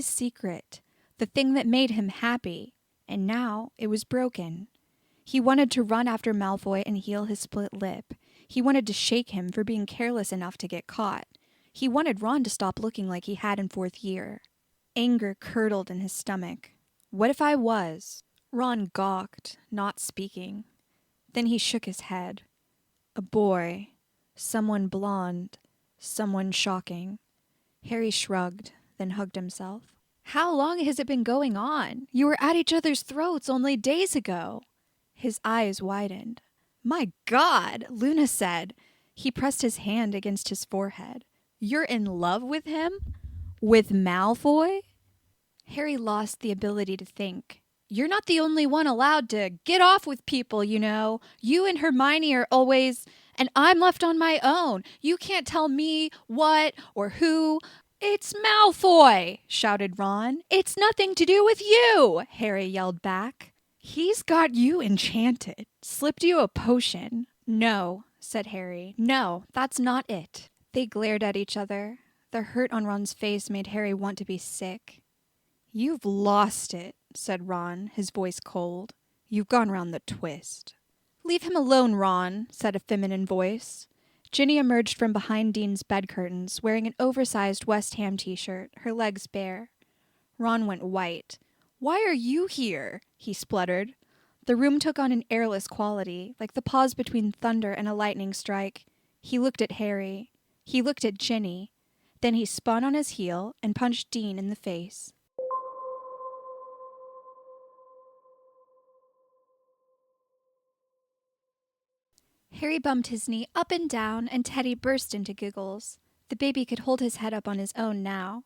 secret, the thing that made him happy, and now it was broken. He wanted to run after Malfoy and heal his split lip. He wanted to shake him for being careless enough to get caught. He wanted Ron to stop looking like he had in fourth year. Anger curdled in his stomach. What if I was? Ron gawked, not speaking. Then he shook his head. A boy. Someone blonde. Someone shocking. Harry shrugged, then hugged himself. How long has it been going on? You were at each other's throats only days ago. His eyes widened. My God, Luna said. He pressed his hand against his forehead. You're in love with him? With Malfoy? Harry lost the ability to think. You're not the only one allowed to get off with people, you know. You and Hermione are always, and I'm left on my own. You can't tell me what or who. It's Malfoy, shouted Ron. It's nothing to do with you, Harry yelled back. He's got you enchanted. Slipped you a potion. No, said Harry. No, that's not it. They glared at each other. The hurt on Ron's face made Harry want to be sick. You've lost it, said Ron, his voice cold. You've gone round the twist. Leave him alone, Ron, said a feminine voice. Ginny emerged from behind Dean's bed curtains, wearing an oversized West Ham t-shirt, her legs bare. Ron went white. Why are you here? He spluttered. The room took on an airless quality, like the pause between thunder and a lightning strike. He looked at Harry. He looked at Ginny. Then he spun on his heel and punched Dean in the face. Harry bumped his knee up and down, and Teddy burst into giggles. The baby could hold his head up on his own now.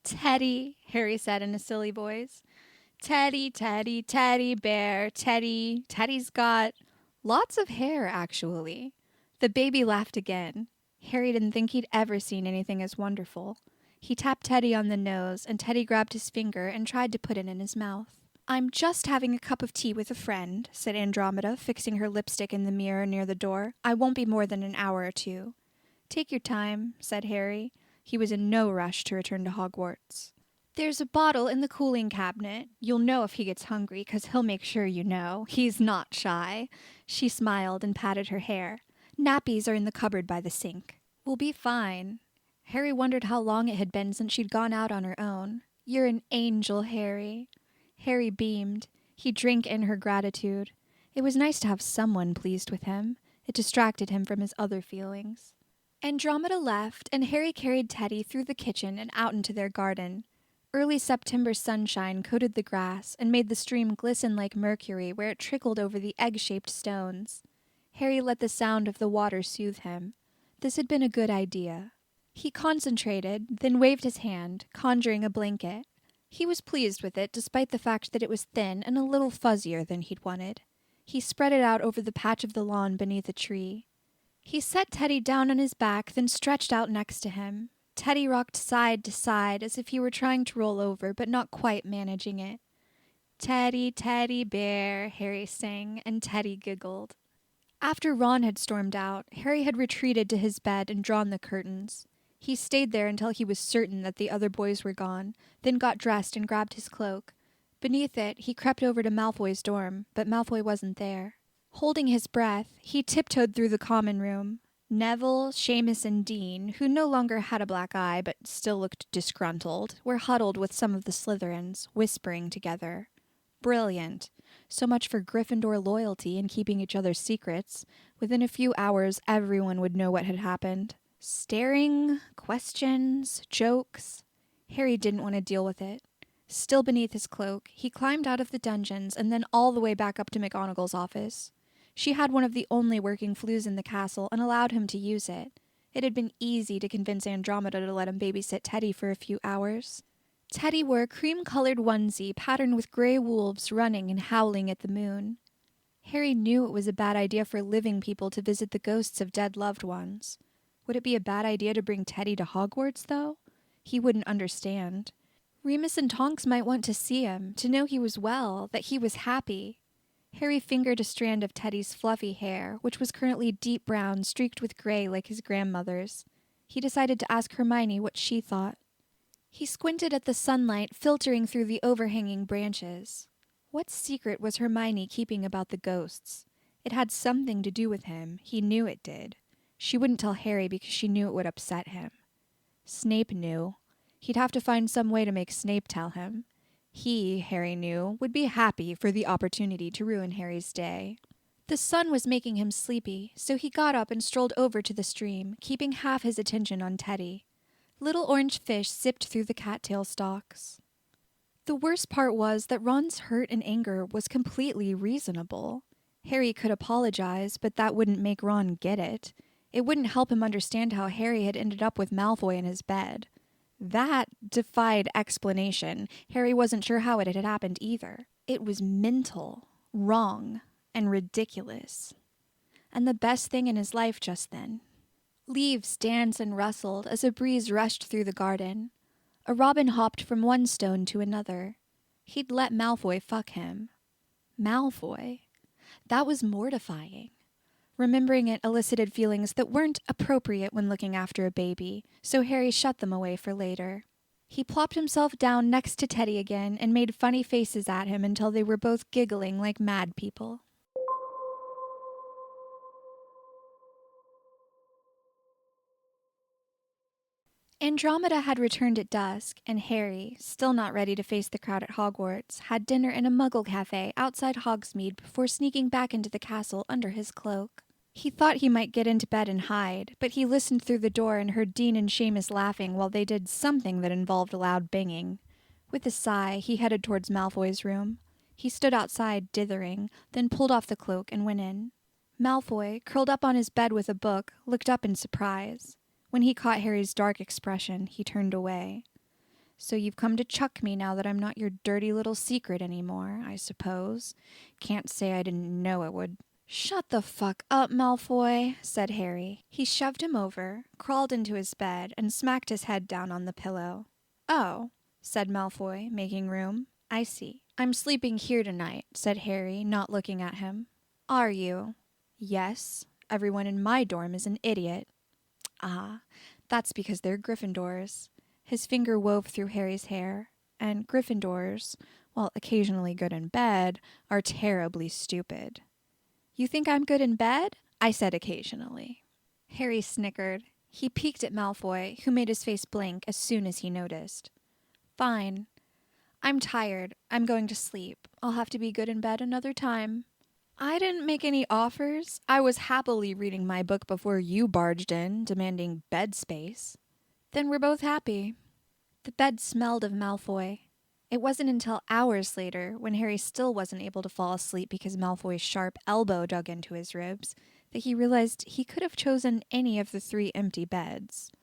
Teddy, Harry said in a silly voice. Teddy, Teddy, Teddy bear, Teddy. Teddy's got lots of hair, actually. The baby laughed again. Harry didn't think he'd ever seen anything as wonderful. He tapped Teddy on the nose, and Teddy grabbed his finger and tried to put it in his mouth. I'm just having a cup of tea with a friend, said Andromeda, fixing her lipstick in the mirror near the door. I won't be more than an hour or two. Take your time, said Harry. He was in no rush to return to Hogwarts. There's a bottle in the cooling cabinet. You'll know if he gets hungry, 'cause he'll make sure you know. He's not shy. She smiled and patted her hair. Nappies are in the cupboard by the sink. We'll be fine. Harry wondered how long it had been since she'd gone out on her own. You're an angel, Harry. Harry beamed. He drank in her gratitude. It was nice to have someone pleased with him. It distracted him from his other feelings. Andromeda left, and Harry carried Teddy through the kitchen and out into their garden. Early September sunshine coated the grass and made the stream glisten like mercury where it trickled over the egg-shaped stones. Harry let the sound of the water soothe him. This had been a good idea. He concentrated, then waved his hand, conjuring a blanket. He was pleased with it, despite the fact that it was thin and a little fuzzier than he'd wanted. He spread it out over the patch of the lawn beneath a tree. He set Teddy down on his back, then stretched out next to him. Teddy rocked side to side as if he were trying to roll over, but not quite managing it. Teddy, Teddy bear, Harry sang, and Teddy giggled. After Ron had stormed out, Harry had retreated to his bed and drawn the curtains. He stayed there until he was certain that the other boys were gone, then got dressed and grabbed his cloak. Beneath it, he crept over to Malfoy's dorm, but Malfoy wasn't there. Holding his breath, he tiptoed through the common room. Neville, Seamus, and Dean, who no longer had a black eye but still looked disgruntled, were huddled with some of the Slytherins, whispering together. Brilliant. So much for Gryffindor loyalty and keeping each other's secrets. Within a few hours, everyone would know what had happened. Staring, questions, jokes. Harry didn't want to deal with it. Still beneath his cloak, he climbed out of the dungeons and then all the way back up to McGonagall's office. She had one of the only working flues in the castle and allowed him to use it. It had been easy to convince Andromeda to let him babysit Teddy for a few hours. Teddy wore a cream-colored onesie patterned with gray wolves running and howling at the moon. Harry knew it was a bad idea for living people to visit the ghosts of dead loved ones. Would it be a bad idea to bring Teddy to Hogwarts, though? He wouldn't understand. Remus and Tonks might want to see him, to know he was well, that he was happy. Harry fingered a strand of Teddy's fluffy hair, which was currently deep brown, streaked with gray like his grandmother's. He decided to ask Hermione what she thought. He squinted at the sunlight filtering through the overhanging branches. What secret was Hermione keeping about the ghosts? It had something to do with him. He knew it did. She wouldn't tell Harry because she knew it would upset him. Snape knew. He'd have to find some way to make Snape tell him. He, Harry knew, would be happy for the opportunity to ruin Harry's day. The sun was making him sleepy, so he got up and strolled over to the stream, keeping half his attention on Teddy. Little orange fish sipped through the cattail stalks. The worst part was that Ron's hurt and anger was completely reasonable. Harry could apologize, but that wouldn't make Ron get it. It wouldn't help him understand how Harry had ended up with Malfoy in his bed. That defied explanation. Harry wasn't sure how it had happened either. It was mental, wrong, and ridiculous. And the best thing in his life just then. Leaves danced and rustled as a breeze rushed through the garden. A robin hopped from one stone to another. He'd let Malfoy fuck him. Malfoy? That was mortifying. Remembering it elicited feelings that weren't appropriate when looking after a baby, so Harry shut them away for later. He plopped himself down next to Teddy again and made funny faces at him until they were both giggling like mad people. Andromeda had returned at dusk, and Harry, still not ready to face the crowd at Hogwarts, had dinner in a Muggle cafe outside Hogsmeade before sneaking back into the castle under his cloak. He thought he might get into bed and hide, but he listened through the door and heard Dean and Seamus laughing while they did something that involved loud banging. With a sigh, he headed towards Malfoy's room. He stood outside, dithering, then pulled off the cloak and went in. Malfoy, curled up on his bed with a book, looked up in surprise. When he caught Harry's dark expression, he turned away. "So you've come to chuck me now that I'm not your dirty little secret anymore, I suppose. Can't say I didn't know it would." "Shut the fuck up, Malfoy," said Harry. He shoved him over, crawled into his bed, and smacked his head down on the pillow. "Oh," said Malfoy, making room. "I see. I'm sleeping here tonight," said Harry, not looking at him. "Are you?" "Yes. Everyone in my dorm is an idiot." "Ah, that's because they're Gryffindors." His finger wove through Harry's hair. And Gryffindors, while occasionally good in bed, are terribly stupid. "You think I'm good in bed?" I said occasionally. Harry snickered. He peeked at Malfoy, who made his face blank as soon as he noticed. "Fine. I'm tired. I'm going to sleep. I'll have to be good in bed another time." "I didn't make any offers. I was happily reading my book before you barged in, demanding bed space." "Then we're both happy." The bed smelled of Malfoy. It wasn't until hours later, when Harry still wasn't able to fall asleep because Malfoy's sharp elbow dug into his ribs, that he realized he could have chosen any of the 3 empty beds.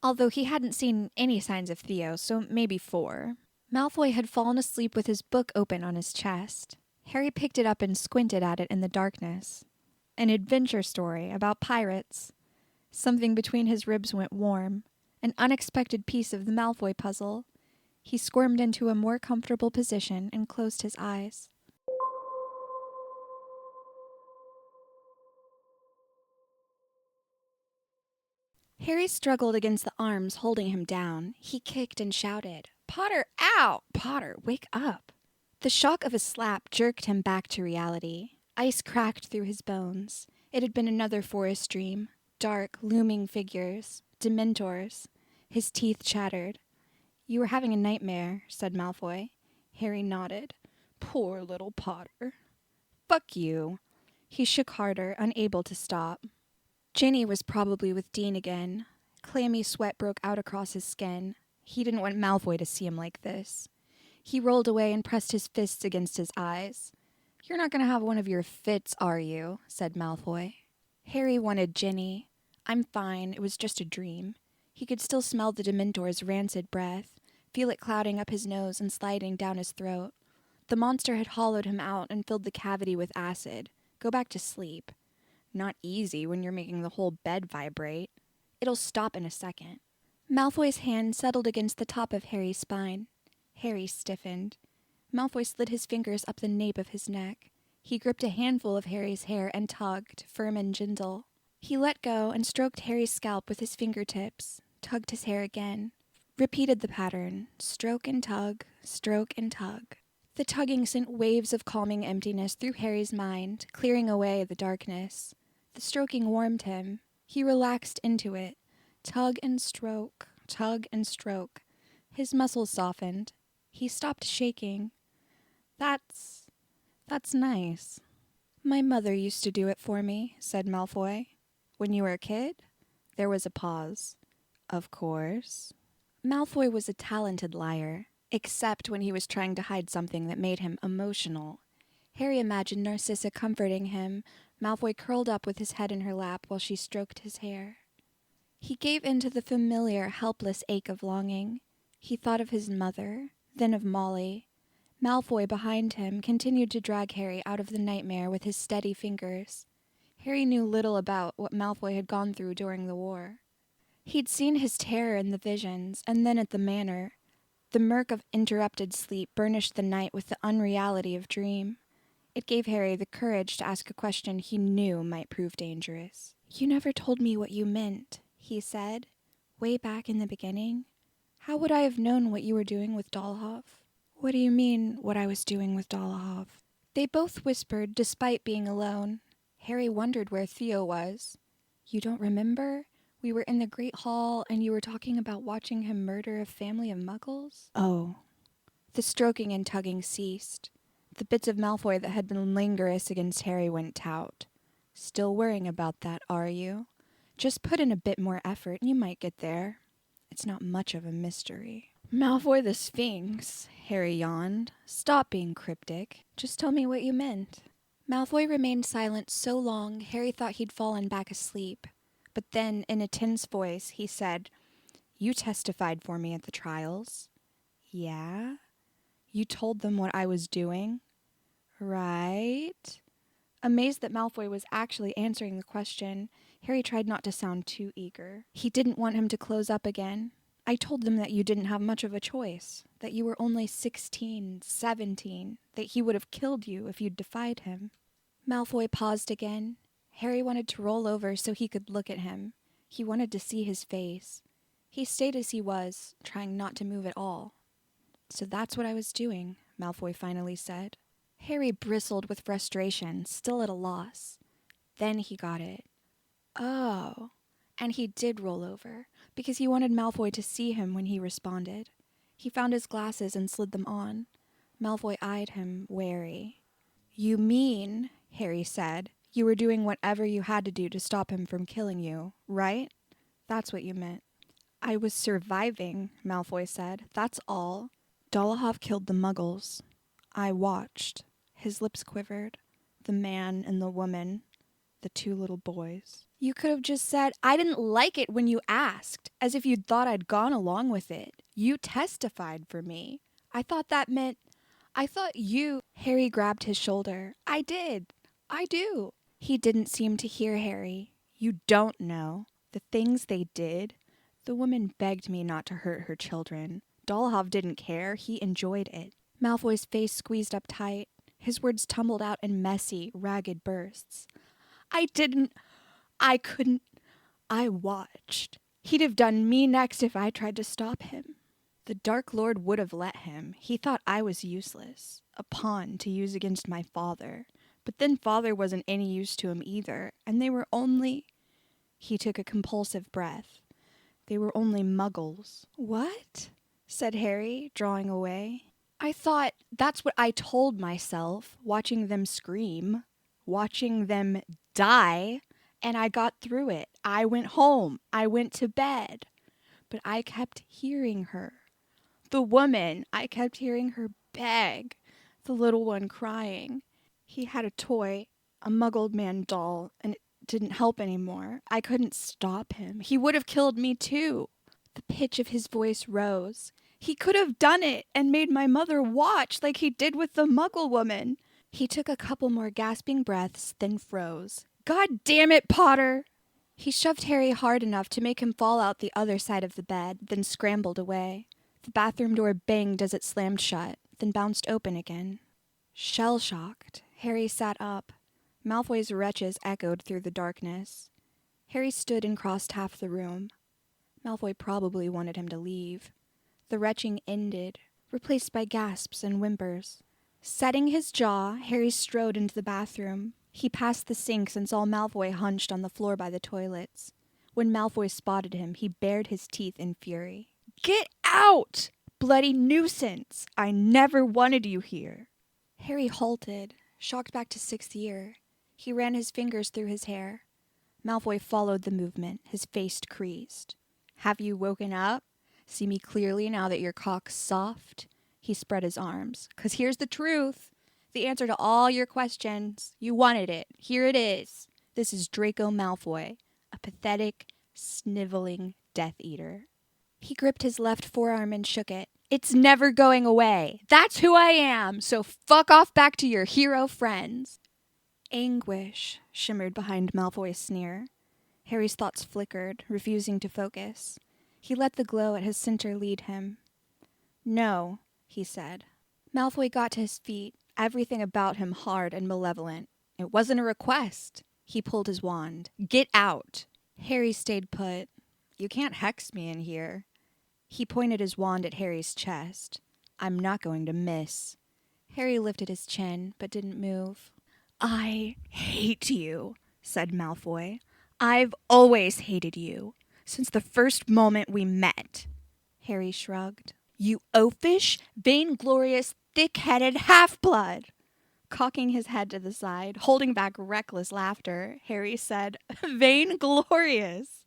Although he hadn't seen any signs of Theo, so maybe 4. Malfoy had fallen asleep with his book open on his chest. Harry picked it up and squinted at it in the darkness. An adventure story about pirates. Something between his ribs went warm. An unexpected piece of the Malfoy puzzle. He squirmed into a more comfortable position and closed his eyes. Harry struggled against the arms holding him down. He kicked and shouted, "Potter, ow! Potter, wake up!" The shock of a slap jerked him back to reality. Ice cracked through his bones. It had been another forest dream. Dark, looming figures. Dementors. His teeth chattered. "You were having a nightmare," said Malfoy. Harry nodded. "Poor little Potter." "Fuck you." He shook harder, unable to stop. Ginny was probably with Dean again. Clammy sweat broke out across his skin. He didn't want Malfoy to see him like this. He rolled away and pressed his fists against his eyes. "You're not going to have one of your fits, are you?" said Malfoy. Harry wanted Ginny. "I'm fine. It was just a dream." He could still smell the Dementor's rancid breath, feel it clouding up his nose and sliding down his throat. The monster had hollowed him out and filled the cavity with acid. Go back to sleep. Not easy when you're making the whole bed vibrate. It'll stop in a second. Malfoy's hand settled against the top of Harry's spine. Harry stiffened. Malfoy slid his fingers up the nape of his neck. He gripped a handful of Harry's hair and tugged, firm and gentle. He let go and stroked Harry's scalp with his fingertips, tugged his hair again, repeated the pattern, stroke and tug, stroke and tug. The tugging sent waves of calming emptiness through Harry's mind, clearing away the darkness. The stroking warmed him. He relaxed into it. Tug and stroke, tug and stroke. His muscles softened. He stopped shaking. That's nice. My mother used to do it for me, said Malfoy. When you were a kid? There was a pause. Of course. Malfoy was a talented liar, except when he was trying to hide something that made him emotional. Harry imagined Narcissa comforting him, Malfoy curled up with his head in her lap while she stroked his hair. He gave in to the familiar, helpless ache of longing. He thought of his mother, then of Molly. Malfoy, behind him, continued to drag Harry out of the nightmare with his steady fingers. Harry knew little about what Malfoy had gone through during the war. He'd seen his terror in the visions, and then at the manor. The murk of interrupted sleep burnished the night with the unreality of dream. It gave Harry the courage to ask a question he knew might prove dangerous. You never told me what you meant, he said, way back in the beginning. How would I have known what you were doing with Dolohov? What do you mean, what I was doing with Dolohov? They both whispered, despite being alone. Harry wondered where Theo was. You don't remember? We were in the Great Hall, and you were talking about watching him murder a family of muggles? Oh. The stroking and tugging ceased. The bits of Malfoy that had been languorous against Harry went out. Still worrying about that, are you? Just put in a bit more effort, and you might get there. It's not much of a mystery. Malfoy the Sphinx, Harry yawned. Stop being cryptic. Just tell me what you meant. Malfoy remained silent so long, Harry thought he'd fallen back asleep. But then, in a tense voice, he said, You testified for me at the trials. Yeah? You told them what I was doing? Right? Amazed that Malfoy was actually answering the question, Harry tried not to sound too eager. He didn't want him to close up again. I told them that you didn't have much of a choice, that you were only 16, 17, that he would have killed you if you'd defied him. Malfoy paused again. Harry wanted to roll over so he could look at him. He wanted to see his face. He stayed as he was, trying not to move at all. So that's what I was doing, Malfoy finally said. Harry bristled with frustration, still at a loss. Then he got it. Oh. And he did roll over, because he wanted Malfoy to see him when he responded. He found his glasses and slid them on. Malfoy eyed him, wary. You mean, Harry said, you were doing whatever you had to do to stop him from killing you, right? That's what you meant. I was surviving, Malfoy said. That's all. Dolohov killed the muggles. I watched. His lips quivered. The man and the woman. The two little boys. You could have just said, I didn't like it when you asked, as if you'd thought I'd gone along with it. You testified for me. I thought that meant... I thought you... Harry grabbed his shoulder. I did. I do. He didn't seem to hear Harry. You don't know. The things they did. The woman begged me not to hurt her children. Dolohov didn't care. He enjoyed it. Malfoy's face squeezed up tight. His words tumbled out in messy, ragged bursts. I didn't. I couldn't. I watched. He'd have done me next if I tried to stop him. The Dark Lord would have let him. He thought I was useless. A pawn to use against my father. But then father wasn't any use to him either. And they were only... He took a compulsive breath. They were only muggles. What? Said Harry, drawing away. I thought that's what I told myself, watching them scream. Watching them die. And I got through it. I went home. I went to bed. But I kept hearing her. The woman, I kept hearing her beg. The little one crying. He had a toy, a muggled man doll, and it didn't help anymore. I couldn't stop him. He would have killed me too. The pitch of his voice rose. He could have done it and made my mother watch like he did with the muggle woman. He took a couple more gasping breaths, then froze. God damn it, Potter! He shoved Harry hard enough to make him fall out the other side of the bed, then scrambled away. The bathroom door banged as it slammed shut, then bounced open again. Shell-shocked, Harry sat up. Malfoy's retches echoed through the darkness. Harry stood and crossed half the room. Malfoy probably wanted him to leave. The retching ended, replaced by gasps and whimpers. Setting his jaw, Harry strode into the bathroom. He passed the sinks and saw Malfoy hunched on the floor by the toilets. When Malfoy spotted him, he bared his teeth in fury. "Get out! Bloody nuisance! I never wanted you here!" Harry halted, shocked back to 6th year. He ran his fingers through his hair. Malfoy followed the movement, his face creased. "Have you woken up? See me clearly now that your cock's soft?" He spread his arms. "'Cause here's the truth. The answer to all your questions. You wanted it. Here it is. This is Draco Malfoy, a pathetic, sniveling Death Eater." He gripped his left forearm and shook it. "It's never going away. That's who I am, so fuck off back to your hero friends." Anguish shimmered behind Malfoy's sneer. Harry's thoughts flickered, refusing to focus. He let the glow at his center lead him. "No," he said. Malfoy got to his feet, everything about him hard and malevolent. "It wasn't a request." He pulled his wand. "Get out." Harry stayed put. "You can't hex me in here." He pointed his wand at Harry's chest. "I'm not going to miss." Harry lifted his chin, but didn't move. "I hate you," said Malfoy. "I've always hated you, since the first moment we met." Harry shrugged. "You oafish, vainglorious, thick-headed half-blood!" Cocking his head to the side, holding back reckless laughter, Harry said, "Vainglorious!"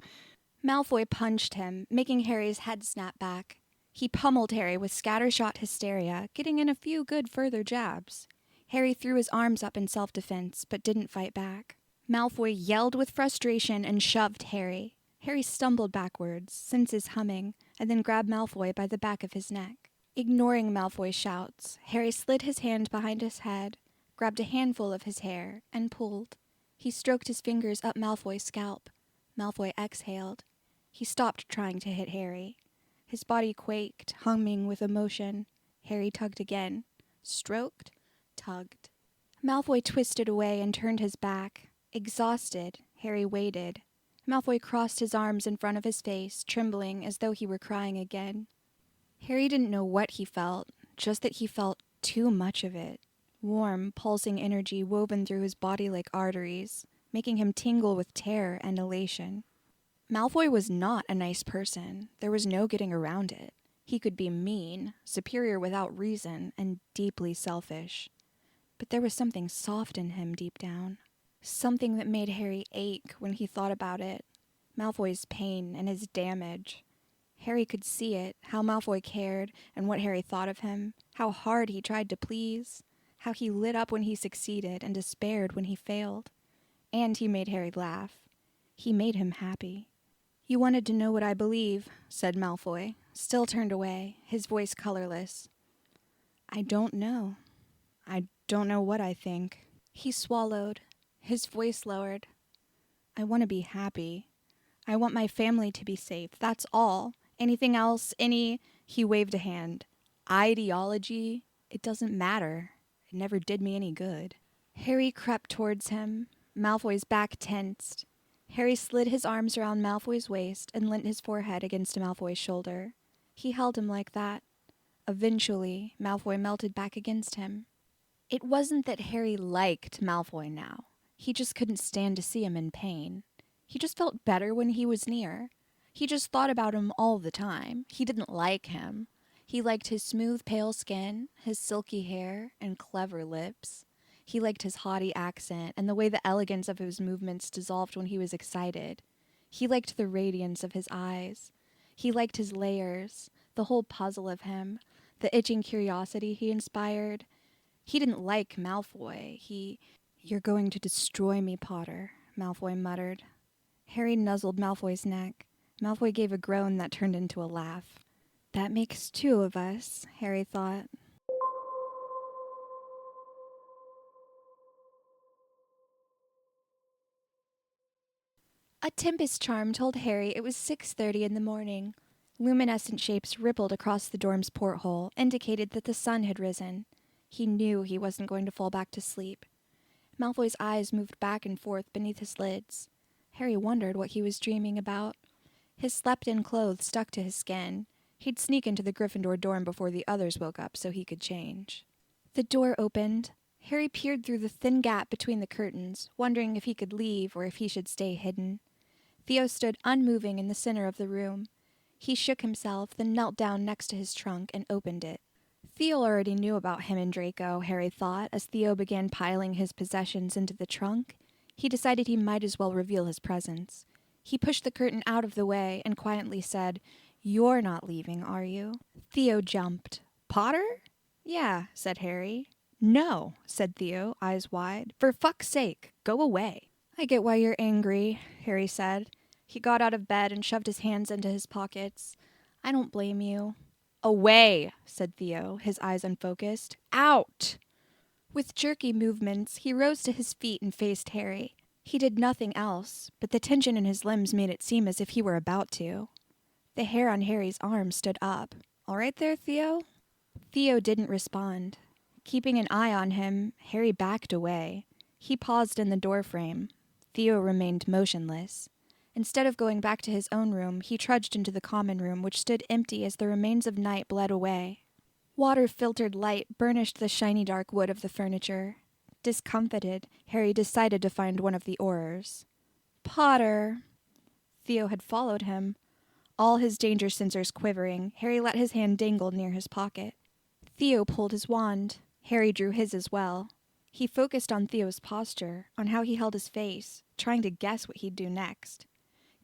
Malfoy punched him, making Harry's head snap back. He pummeled Harry with scattershot hysteria, getting in a few good further jabs. Harry threw his arms up in self-defense, but didn't fight back. Malfoy yelled with frustration and shoved Harry. Harry stumbled backwards, senses humming, and then grabbed Malfoy by the back of his neck. Ignoring Malfoy's shouts, Harry slid his hand behind his head, grabbed a handful of his hair, and pulled. He stroked his fingers up Malfoy's scalp. Malfoy exhaled. He stopped trying to hit Harry. His body quaked, humming with emotion. Harry tugged again. Stroked, tugged. Malfoy twisted away and turned his back. Exhausted, Harry waited. Malfoy crossed his arms in front of his face, trembling as though he were crying again. Harry didn't know what he felt, just that he felt too much of it. Warm, pulsing energy woven through his body like arteries, making him tingle with terror and elation. Malfoy was not a nice person. There was no getting around it. He could be mean, superior without reason, and deeply selfish. But there was something soft in him deep down. Something that made Harry ache when he thought about it. Malfoy's pain and his damage. Harry could see it, how Malfoy cared and what Harry thought of him, how hard he tried to please, how he lit up when he succeeded and despaired when he failed. And he made Harry laugh. He made him happy. "You wanted to know what I believe," said Malfoy, still turned away, his voice colorless. "I don't know. I don't know what I think." He swallowed, his voice lowered. "I want to be happy. I want my family to be safe, that's all. Anything else, he waved a hand. Ideology, it doesn't matter. It never did me any good." Harry crept towards him. Malfoy's back tensed. Harry slid his arms around Malfoy's waist and leant his forehead against Malfoy's shoulder. He held him like that. Eventually, Malfoy melted back against him. It wasn't that Harry liked Malfoy now. He just couldn't stand to see him in pain. He just felt better when he was near. He just thought about him all the time. He didn't like him. He liked his smooth, pale skin, his silky hair, and clever lips. He liked his haughty accent and the way the elegance of his movements dissolved when he was excited. He liked the radiance of his eyes. He liked his layers, the whole puzzle of him, the itching curiosity he inspired. He didn't like Malfoy. "You're going to destroy me, Potter," Malfoy muttered. Harry nuzzled Malfoy's neck. Malfoy gave a groan that turned into a laugh. "That makes two of us," Harry thought. A tempest charm told Harry it was 6:30 in the morning. Luminescent shapes rippled across the dorm's porthole, indicated that the sun had risen. He knew he wasn't going to fall back to sleep. Malfoy's eyes moved back and forth beneath his lids. Harry wondered what he was dreaming about. His slept-in clothes stuck to his skin. He'd sneak into the Gryffindor dorm before the others woke up so he could change. The door opened. Harry peered through the thin gap between the curtains, wondering if he could leave or if he should stay hidden. Theo stood unmoving in the center of the room. He shook himself, then knelt down next to his trunk and opened it. Theo already knew about him and Draco, Harry thought, as Theo began piling his possessions into the trunk. He decided he might as well reveal his presence. He pushed the curtain out of the way and quietly said, "You're not leaving, are you?" Theo jumped. "Potter?" "Yeah," said Harry. "No," said Theo, eyes wide. "For fuck's sake, go away." "I get why you're angry," Harry said. He got out of bed and shoved his hands into his pockets. "I don't blame you." "Away," said Theo, his eyes unfocused. "Out!" With jerky movements, he rose to his feet and faced Harry. He did nothing else, but the tension in his limbs made it seem as if he were about to. The hair on Harry's arm stood up. "All right there, Theo?" Theo didn't respond. Keeping an eye on him, Harry backed away. He paused in the doorframe. Theo remained motionless. Instead of going back to his own room, he trudged into the common room, which stood empty as the remains of night bled away. Water-filtered light burnished the shiny dark wood of the furniture. Discomfited, Harry decided to find one of the oars. "Potter!" Theo had followed him. All his danger sensors quivering, Harry let his hand dangle near his pocket. Theo pulled his wand. Harry drew his as well. He focused on Theo's posture, on how he held his face, trying to guess what he'd do next.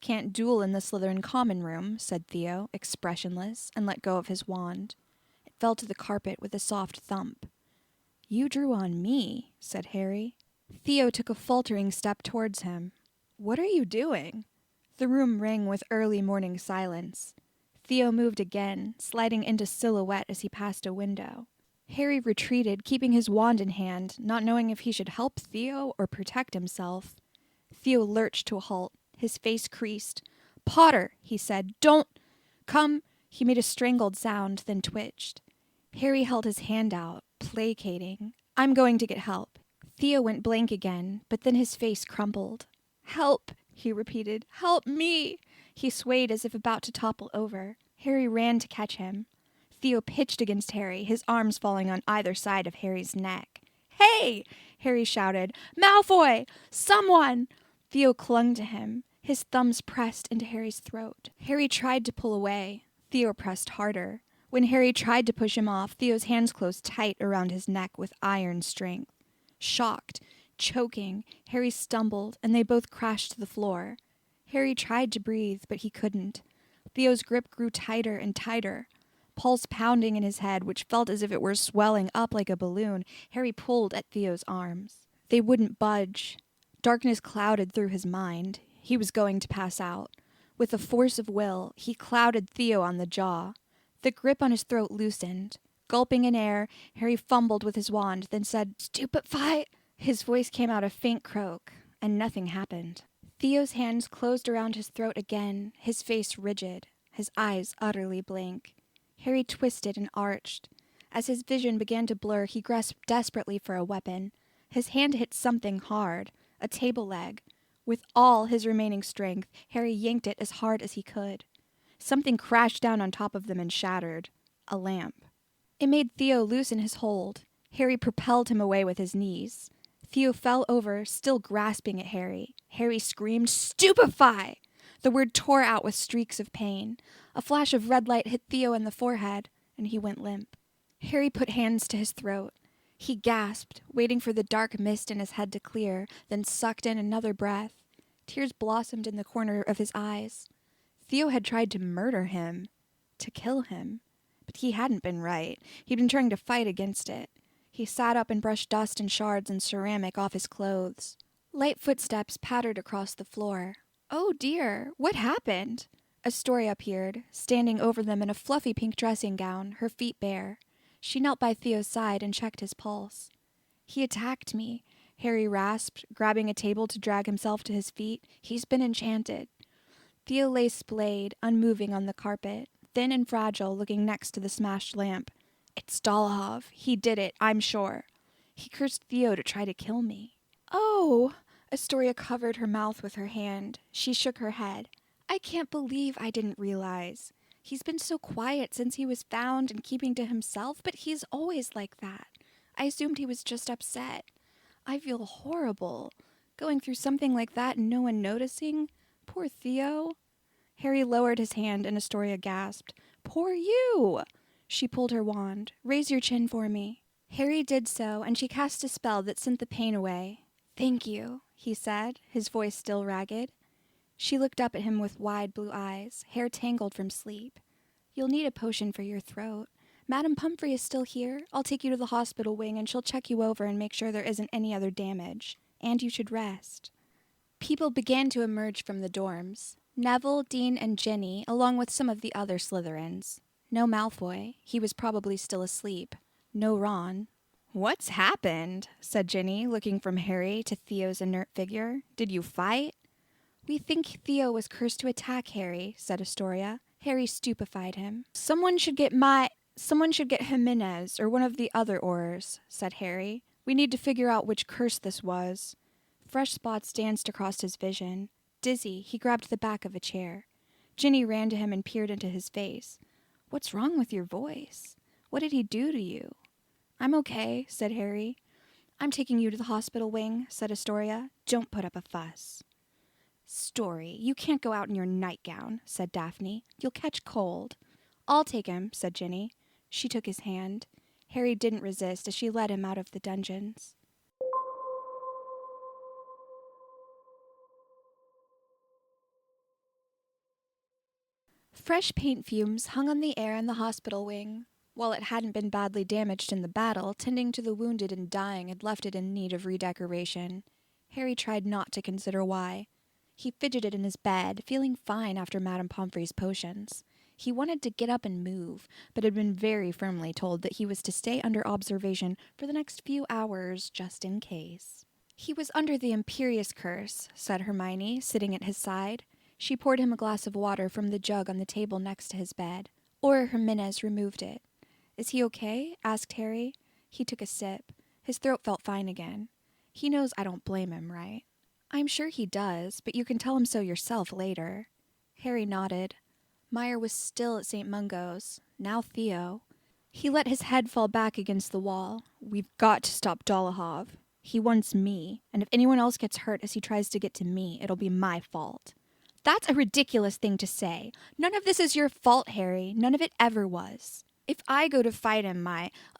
"Can't duel in the Slytherin common room," said Theo, expressionless, and let go of his wand. It fell to the carpet with a soft thump. "You drew on me," said Harry. Theo took a faltering step towards him. "What are you doing?" The room rang with early morning silence. Theo moved again, sliding into silhouette as he passed a window. Harry retreated, keeping his wand in hand, not knowing if he should help Theo or protect himself. Theo lurched to a halt, his face creased. "Potter," he said, "don't... come..." He made a strangled sound, then twitched. Harry held his hand out, placating. "I'm going to get help." Theo went blank again, but then his face crumpled. "Help," he repeated. "Help me." He swayed as if about to topple over. Harry ran to catch him. Theo pitched against Harry, his arms falling on either side of Harry's neck. "Hey!" Harry shouted. "Malfoy! Someone!" Theo clung to him, his thumbs pressed into Harry's throat. Harry tried to pull away. Theo pressed harder. When Harry tried to push him off, Theo's hands closed tight around his neck with iron strength. Shocked, choking, Harry stumbled, and they both crashed to the floor. Harry tried to breathe, but he couldn't. Theo's grip grew tighter and tighter. Pulse pounding in his head, which felt as if it were swelling up like a balloon, Harry pulled at Theo's arms. They wouldn't budge. Darkness clouded through his mind. He was going to pass out. With a force of will, he clouded Theo on the jaw. The grip on his throat loosened. Gulping in air, Harry fumbled with his wand, then said, "Stupefy!" His voice came out a faint croak, and nothing happened. Theo's hands closed around his throat again, his face rigid, his eyes utterly blank. Harry twisted and arched. As his vision began to blur, he grasped desperately for a weapon. His hand hit something hard, a table leg. With all his remaining strength, Harry yanked it as hard as he could. Something crashed down on top of them and shattered. A lamp. It made Theo loosen his hold. Harry propelled him away with his knees. Theo fell over, still grasping at Harry. Harry screamed, "Stupefy!" The word tore out with streaks of pain. A flash of red light hit Theo in the forehead, and he went limp. Harry put hands to his throat. He gasped, waiting for the dark mist in his head to clear, then sucked in another breath. Tears blossomed in the corner of his eyes. Theo had tried to murder him, to kill him. But he hadn't been right. He'd been trying to fight against it. He sat up and brushed dust and shards and ceramic off his clothes. Light footsteps pattered across the floor. "Oh dear, what happened?" Astoria appeared, standing over them in a fluffy pink dressing gown, her feet bare. She knelt by Theo's side and checked his pulse. "He attacked me," Harry rasped, grabbing a table to drag himself to his feet. "He's been enchanted." Theo lay splayed, unmoving on the carpet, thin and fragile, looking next to the smashed lamp. "It's Dolohov. He did it, I'm sure. He cursed Theo to try to kill me." "Oh!" Astoria covered her mouth with her hand. She shook her head. I can't believe I didn't realize. He's been so quiet since he was found and keeping to himself, but he's always like that. I assumed he was just upset. I feel horrible. Going through something like that and no one noticing? Poor Theo. Harry lowered his hand and Astoria gasped. Poor you! She pulled her wand. Raise your chin for me. Harry did so, and she cast a spell that sent the pain away. Thank you, he said, his voice still ragged. She looked up at him with wide blue eyes, hair tangled from sleep. You'll need a potion for your throat. Madame Pumphrey is still here. I'll take you to the hospital wing and she'll check you over and make sure there isn't any other damage. And you should rest. People began to emerge from the dorms. Neville, Dean, and Ginny, along with some of the other Slytherins. No Malfoy. He was probably still asleep. No Ron. What's happened? Said Ginny, looking from Harry to Theo's inert figure. Did you fight? We think Theo was cursed to attack Harry, said Astoria. Harry stupefied him. Someone should get Jimenez or one of the other Aurors, said Harry. We need to figure out which curse this was. Fresh spots danced across his vision. Dizzy, he grabbed the back of a chair. Ginny ran to him and peered into his face. What's wrong with your voice? What did he do to you? I'm okay, said Harry. I'm taking you to the hospital wing, said Astoria. Don't put up a fuss. Story, you can't go out in your nightgown, said Daphne. You'll catch cold. I'll take him, said Ginny. She took his hand. Harry didn't resist as she led him out of the dungeons. Fresh paint fumes hung on the air in the hospital wing. While it hadn't been badly damaged in the battle, tending to the wounded and dying had left it in need of redecoration. Harry tried not to consider why. He fidgeted in his bed, feeling fine after Madame Pomfrey's potions. He wanted to get up and move, but had been very firmly told that he was to stay under observation for the next few hours, just in case. He was under the Imperious Curse, said Hermione, sitting at his side. She poured him a glass of water from the jug on the table next to his bed. Auror Jimenez removed it. Is he okay? Asked Harry. He took a sip. His throat felt fine again. He knows I don't blame him, right? I'm sure he does, but you can tell him so yourself later. Harry nodded. Meyer was still at St. Mungo's. Now Theo. He let his head fall back against the wall. We've got to stop Dolohov. He wants me, and if anyone else gets hurt as he tries to get to me, it'll be my fault. That's a ridiculous thing to say. None of this is your fault, Harry. None of it ever was. If I go to fight him,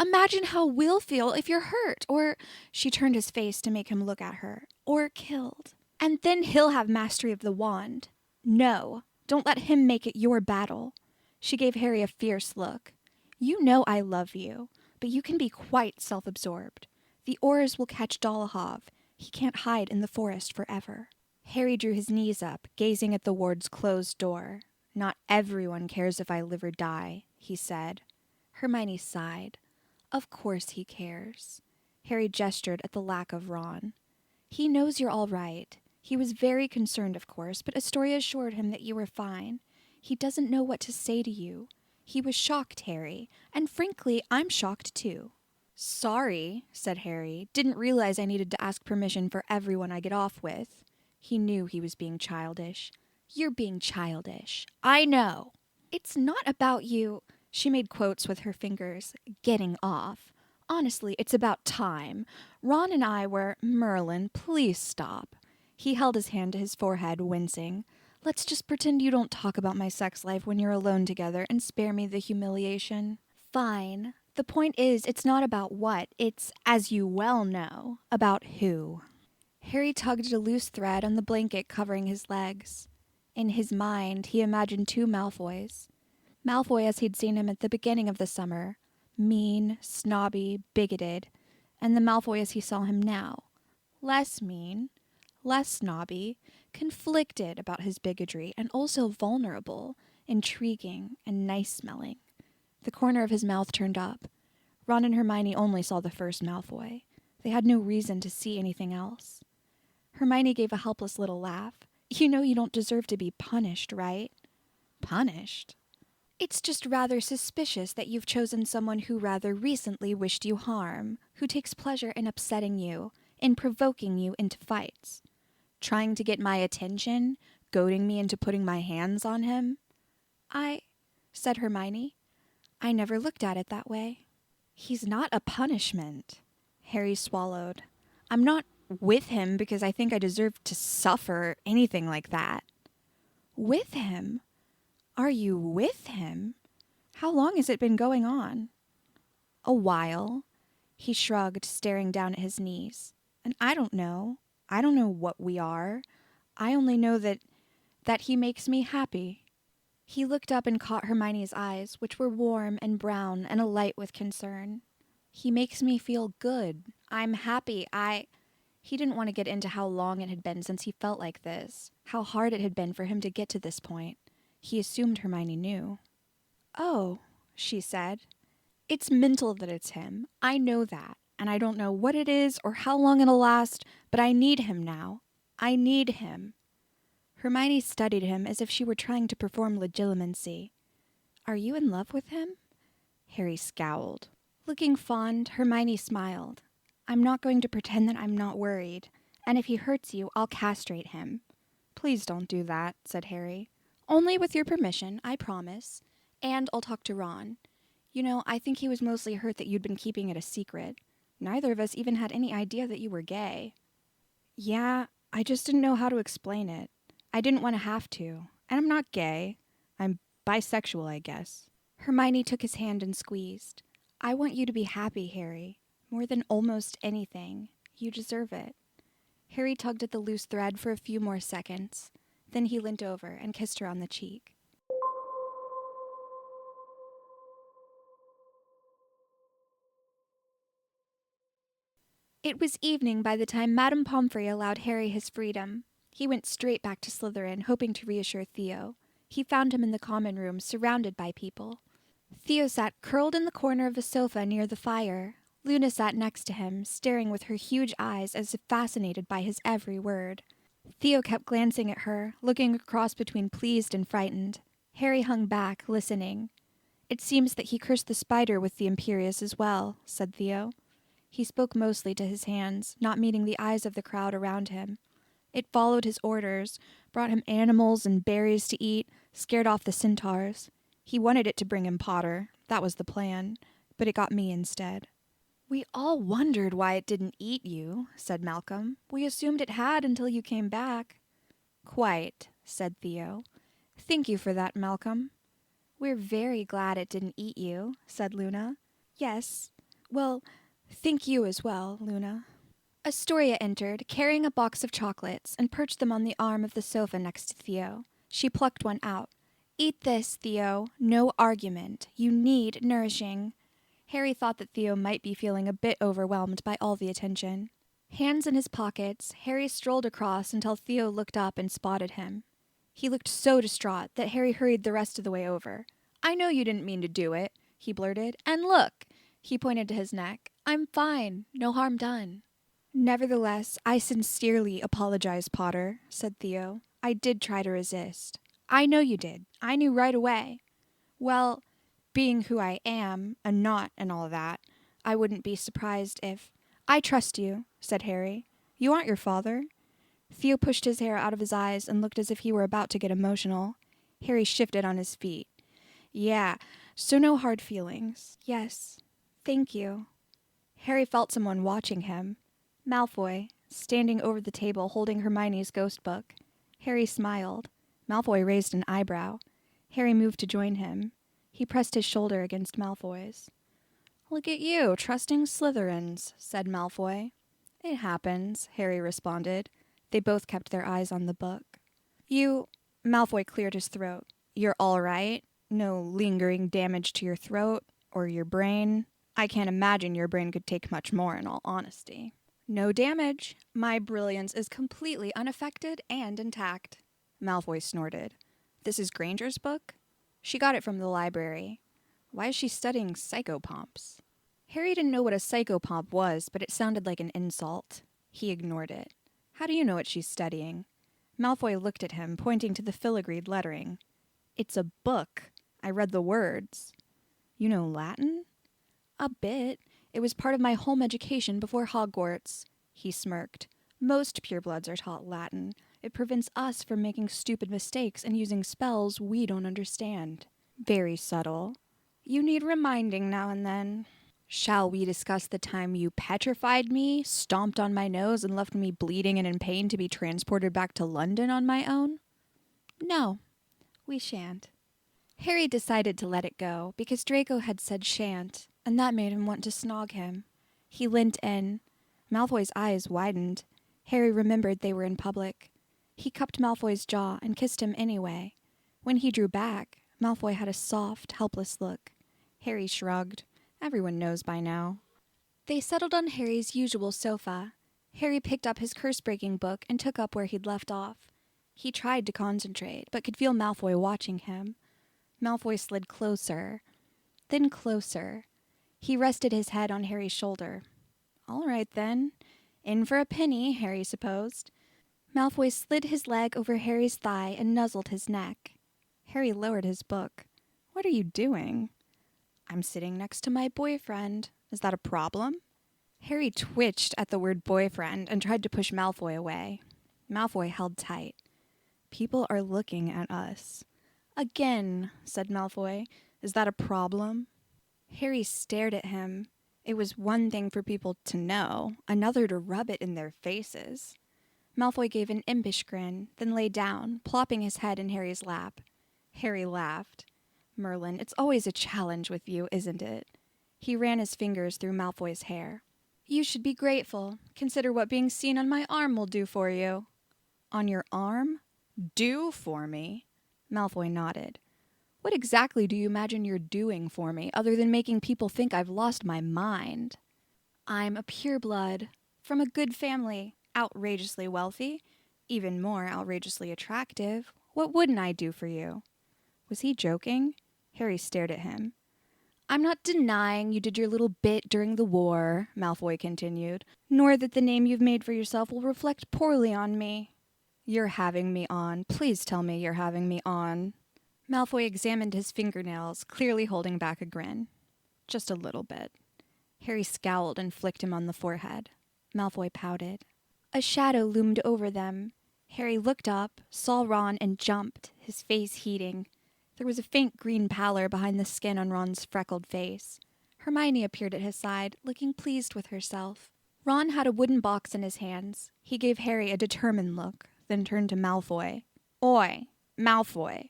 imagine how we'll feel if you're hurt, or, she turned his face to make him look at her, or killed. And then he'll have mastery of the wand. No, don't let him make it your battle. She gave Harry a fierce look. You know I love you, but you can be quite self-absorbed. The Aurors will catch Dolohov. He can't hide in the forest forever. Harry drew his knees up, gazing at the ward's closed door. Not everyone cares if I live or die, he said. Hermione sighed. Of course he cares. Harry gestured at the lack of Ron. He knows you're all right. He was very concerned, of course, but Astoria assured him that you were fine. He doesn't know what to say to you. He was shocked, Harry, and frankly, I'm shocked too. Sorry, said Harry. Didn't realize I needed to ask permission for everyone I get off with. He knew he was being childish. You're being childish. I know. It's not about you. She made quotes with her fingers. Getting off. Honestly, it's about time. Ron and I were... Merlin, please stop. He held his hand to his forehead, wincing. Let's just pretend you don't talk about my sex life when you're alone together and spare me the humiliation. Fine. The point is, it's not about what. It's, as you well know, about who. Harry tugged at a loose thread on the blanket covering his legs. In his mind, he imagined two Malfoys. Malfoy as he'd seen him at the beginning of the summer, mean, snobby, bigoted, and the Malfoy as he saw him now, less mean, less snobby, conflicted about his bigotry, and also vulnerable, intriguing, and nice-smelling. The corner of his mouth turned up. Ron and Hermione only saw the first Malfoy. They had no reason to see anything else. Hermione gave a helpless little laugh. You know you don't deserve to be punished, right? Punished? It's just rather suspicious that you've chosen someone who rather recently wished you harm, who takes pleasure in upsetting you, in provoking you into fights. Trying to get my attention? Goading me into putting my hands on him? Said Hermione. I never looked at it that way. He's not a punishment. Harry swallowed. I'm not with him because I think I deserve to suffer anything like that. With him? Are you with him? How long has it been going on? A while. He shrugged, staring down at his knees. And I don't know. I don't know what we are. I only know that he makes me happy. He looked up and caught Hermione's eyes, which were warm and brown and alight with concern. He makes me feel good. I'm happy. He didn't want to get into how long it had been since he felt like this, how hard it had been for him to get to this point. He assumed Hermione knew. Oh, she said. It's mental that it's him. I know that, and I don't know what it is or how long it'll last, but I need him now. I need him. Hermione studied him as if she were trying to perform legitimacy. Are you in love with him? Harry scowled. Looking fond, Hermione smiled. I'm not going to pretend that I'm not worried, and if he hurts you, I'll castrate him. Please don't do that, said Harry. Only with your permission, I promise. And I'll talk to Ron. You know, I think he was mostly hurt that you'd been keeping it a secret. Neither of us even had any idea that you were gay. Yeah, I just didn't know how to explain it. I didn't want to have to. And I'm not gay. I'm bisexual, I guess. Hermione took his hand and squeezed. I want you to be happy, Harry. More than almost anything. You deserve it. Harry tugged at the loose thread for a few more seconds. Then he leant over and kissed her on the cheek. It was evening by the time Madame Pomfrey allowed Harry his freedom. He went straight back to Slytherin, hoping to reassure Theo. He found him in the common room, surrounded by people. Theo sat curled in the corner of a sofa near the fire. Luna sat next to him, staring with her huge eyes as if fascinated by his every word. Theo kept glancing at her, looking across between pleased and frightened. Harry hung back, listening. It seems that he cursed the spider with the Imperius as well, said Theo. He spoke mostly to his hands, not meeting the eyes of the crowd around him. It followed his orders, brought him animals and berries to eat, scared off the centaurs. He wanted it to bring him Potter. That was the plan. But it got me instead. We all wondered why it didn't eat you, said Malcolm. We assumed it had until you came back. Quite, said Theo. Thank you for that, Malcolm. We're very glad it didn't eat you, said Luna. Yes. Well, thank you as well, Luna. Astoria entered, carrying a box of chocolates, and perched them on the arm of the sofa next to Theo. She plucked one out. Eat this, Theo. No argument. You need nourishing. Harry thought that Theo might be feeling a bit overwhelmed by all the attention. Hands in his pockets, Harry strolled across until Theo looked up and spotted him. He looked so distraught that Harry hurried the rest of the way over. I know you didn't mean to do it, he blurted. And look, he pointed to his neck. I'm fine. No harm done. Nevertheless, I sincerely apologize, Potter, said Theo. I did try to resist. I know you did. I knew right away. Well, being who I am, a knot and all that, I wouldn't be surprised if... I trust you, said Harry. You aren't your father. Theo pushed his hair out of his eyes and looked as if he were about to get emotional. Harry shifted on his feet. Yeah, so no hard feelings. Yes, thank you. Harry felt someone watching him. Malfoy, standing over the table holding Hermione's ghost book. Harry smiled. Malfoy raised an eyebrow. Harry moved to join him. He pressed his shoulder against Malfoy's. Look at you, trusting Slytherins, said Malfoy. It happens, Harry responded. They both kept their eyes on the book. Malfoy cleared his throat. You're all right? No lingering damage to your throat or your brain? I can't imagine your brain could take much more, in all honesty. No damage. My brilliance is completely unaffected and intact. Malfoy snorted. This is Granger's book? She got it from the library. Why is she studying psychopomps? Harry didn't know what a psychopomp was, but it sounded like an insult. He ignored it. How do you know what she's studying? Malfoy looked at him, pointing to the filigreed lettering. It's a book. I read the words. You know Latin? A bit. It was part of my home education before Hogwarts. He smirked. Most purebloods are taught Latin. It prevents us from making stupid mistakes and using spells we don't understand. Very subtle. You need reminding now and then. Shall we discuss the time you petrified me, stomped on my nose, and left me bleeding and in pain to be transported back to London on my own? No, we shan't. Harry decided to let it go because Draco had said shan't, and that made him want to snog him. He leant in. Malfoy's eyes widened. Harry remembered they were in public. He cupped Malfoy's jaw and kissed him anyway. When he drew back, Malfoy had a soft, helpless look. Harry shrugged. Everyone knows by now. They settled on Harry's usual sofa. Harry picked up his curse-breaking book and took up where he'd left off. He tried to concentrate, but could feel Malfoy watching him. Malfoy slid closer, then closer. He rested his head on Harry's shoulder. All right, then. In for a penny, Harry supposed. Malfoy slid his leg over Harry's thigh and nuzzled his neck. Harry lowered his book. What are you doing? I'm sitting next to my boyfriend. Is that a problem? Harry twitched at the word boyfriend and tried to push Malfoy away. Malfoy held tight. People are looking at us. Again, said Malfoy. Is that a problem? Harry stared at him. It was one thing for people to know, another to rub it in their faces. Malfoy gave an impish grin, then lay down, plopping his head in Harry's lap. Harry laughed. Merlin, it's always a challenge with you, isn't it? He ran his fingers through Malfoy's hair. You should be grateful. Consider what being seen on my arm will do for you. On your arm? Do for me? Malfoy nodded. What exactly do you imagine you're doing for me, other than making people think I've lost my mind? I'm a pureblood, from a good family, outrageously wealthy, even more outrageously attractive. What wouldn't I do for you? Was he joking? Harry stared at him. I'm not denying you did your little bit during the war, Malfoy continued, nor that the name you've made for yourself will reflect poorly on me. You're having me on. Please tell me you're having me on. Malfoy examined his fingernails, clearly holding back a grin. Just a little bit. Harry scowled and flicked him on the forehead. Malfoy pouted. A shadow loomed over them. Harry looked up, saw Ron, and jumped, his face heating. There was a faint green pallor behind the skin on Ron's freckled face. Hermione appeared at his side, looking pleased with herself. Ron had a wooden box in his hands. He gave Harry a determined look, then turned to Malfoy. Oi, Malfoy.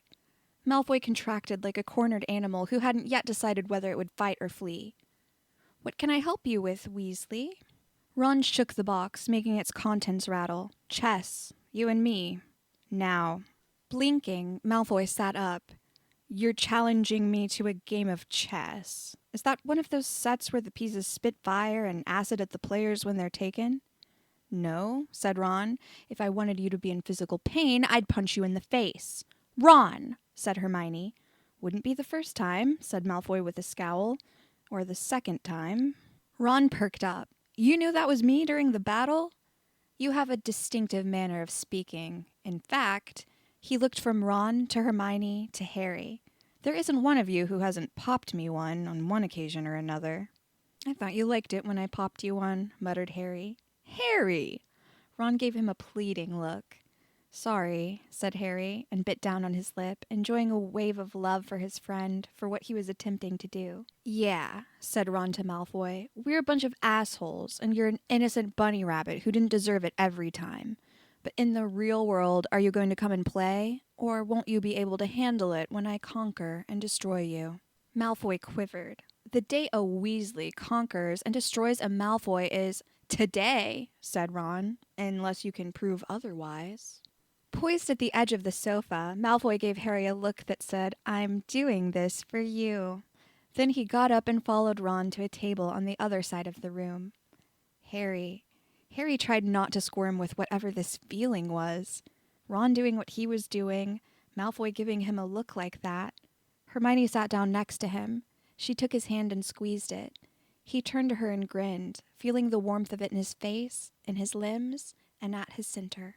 Malfoy contracted like a cornered animal who hadn't yet decided whether it would fight or flee. What can I help you with, Weasley? Ron shook the box, making its contents rattle. Chess. You and me. Now. Blinking, Malfoy sat up. You're challenging me to a game of chess. Is that one of those sets where the pieces spit fire and acid at the players when they're taken? No, said Ron. If I wanted you to be in physical pain, I'd punch you in the face. Ron, said Hermione. Wouldn't be the first time, said Malfoy with a scowl. Or the second time. Ron perked up. You knew that was me during the battle? You have a distinctive manner of speaking. In fact, he looked from Ron to Hermione to Harry. There isn't one of you who hasn't popped me one on one occasion or another. I thought you liked it when I popped you one, muttered Harry. Harry! Ron gave him a pleading look. Sorry, said Harry, and bit down on his lip, enjoying a wave of love for his friend for what he was attempting to do. Yeah, said Ron to Malfoy, we're a bunch of assholes, and you're an innocent bunny rabbit who didn't deserve it every time. But in the real world, are you going to come and play? Or won't you be able to handle it when I conquer and destroy you? Malfoy quivered. The day a Weasley conquers and destroys a Malfoy is today, said Ron, unless you can prove otherwise. Poised at the edge of the sofa, Malfoy gave Harry a look that said, I'm doing this for you. Then he got up and followed Ron to a table on the other side of the room. Harry tried not to squirm with whatever this feeling was. Ron doing what he was doing, Malfoy giving him a look like that. Hermione sat down next to him. She took his hand and squeezed it. He turned to her and grinned, feeling the warmth of it in his face, in his limbs, and at his center.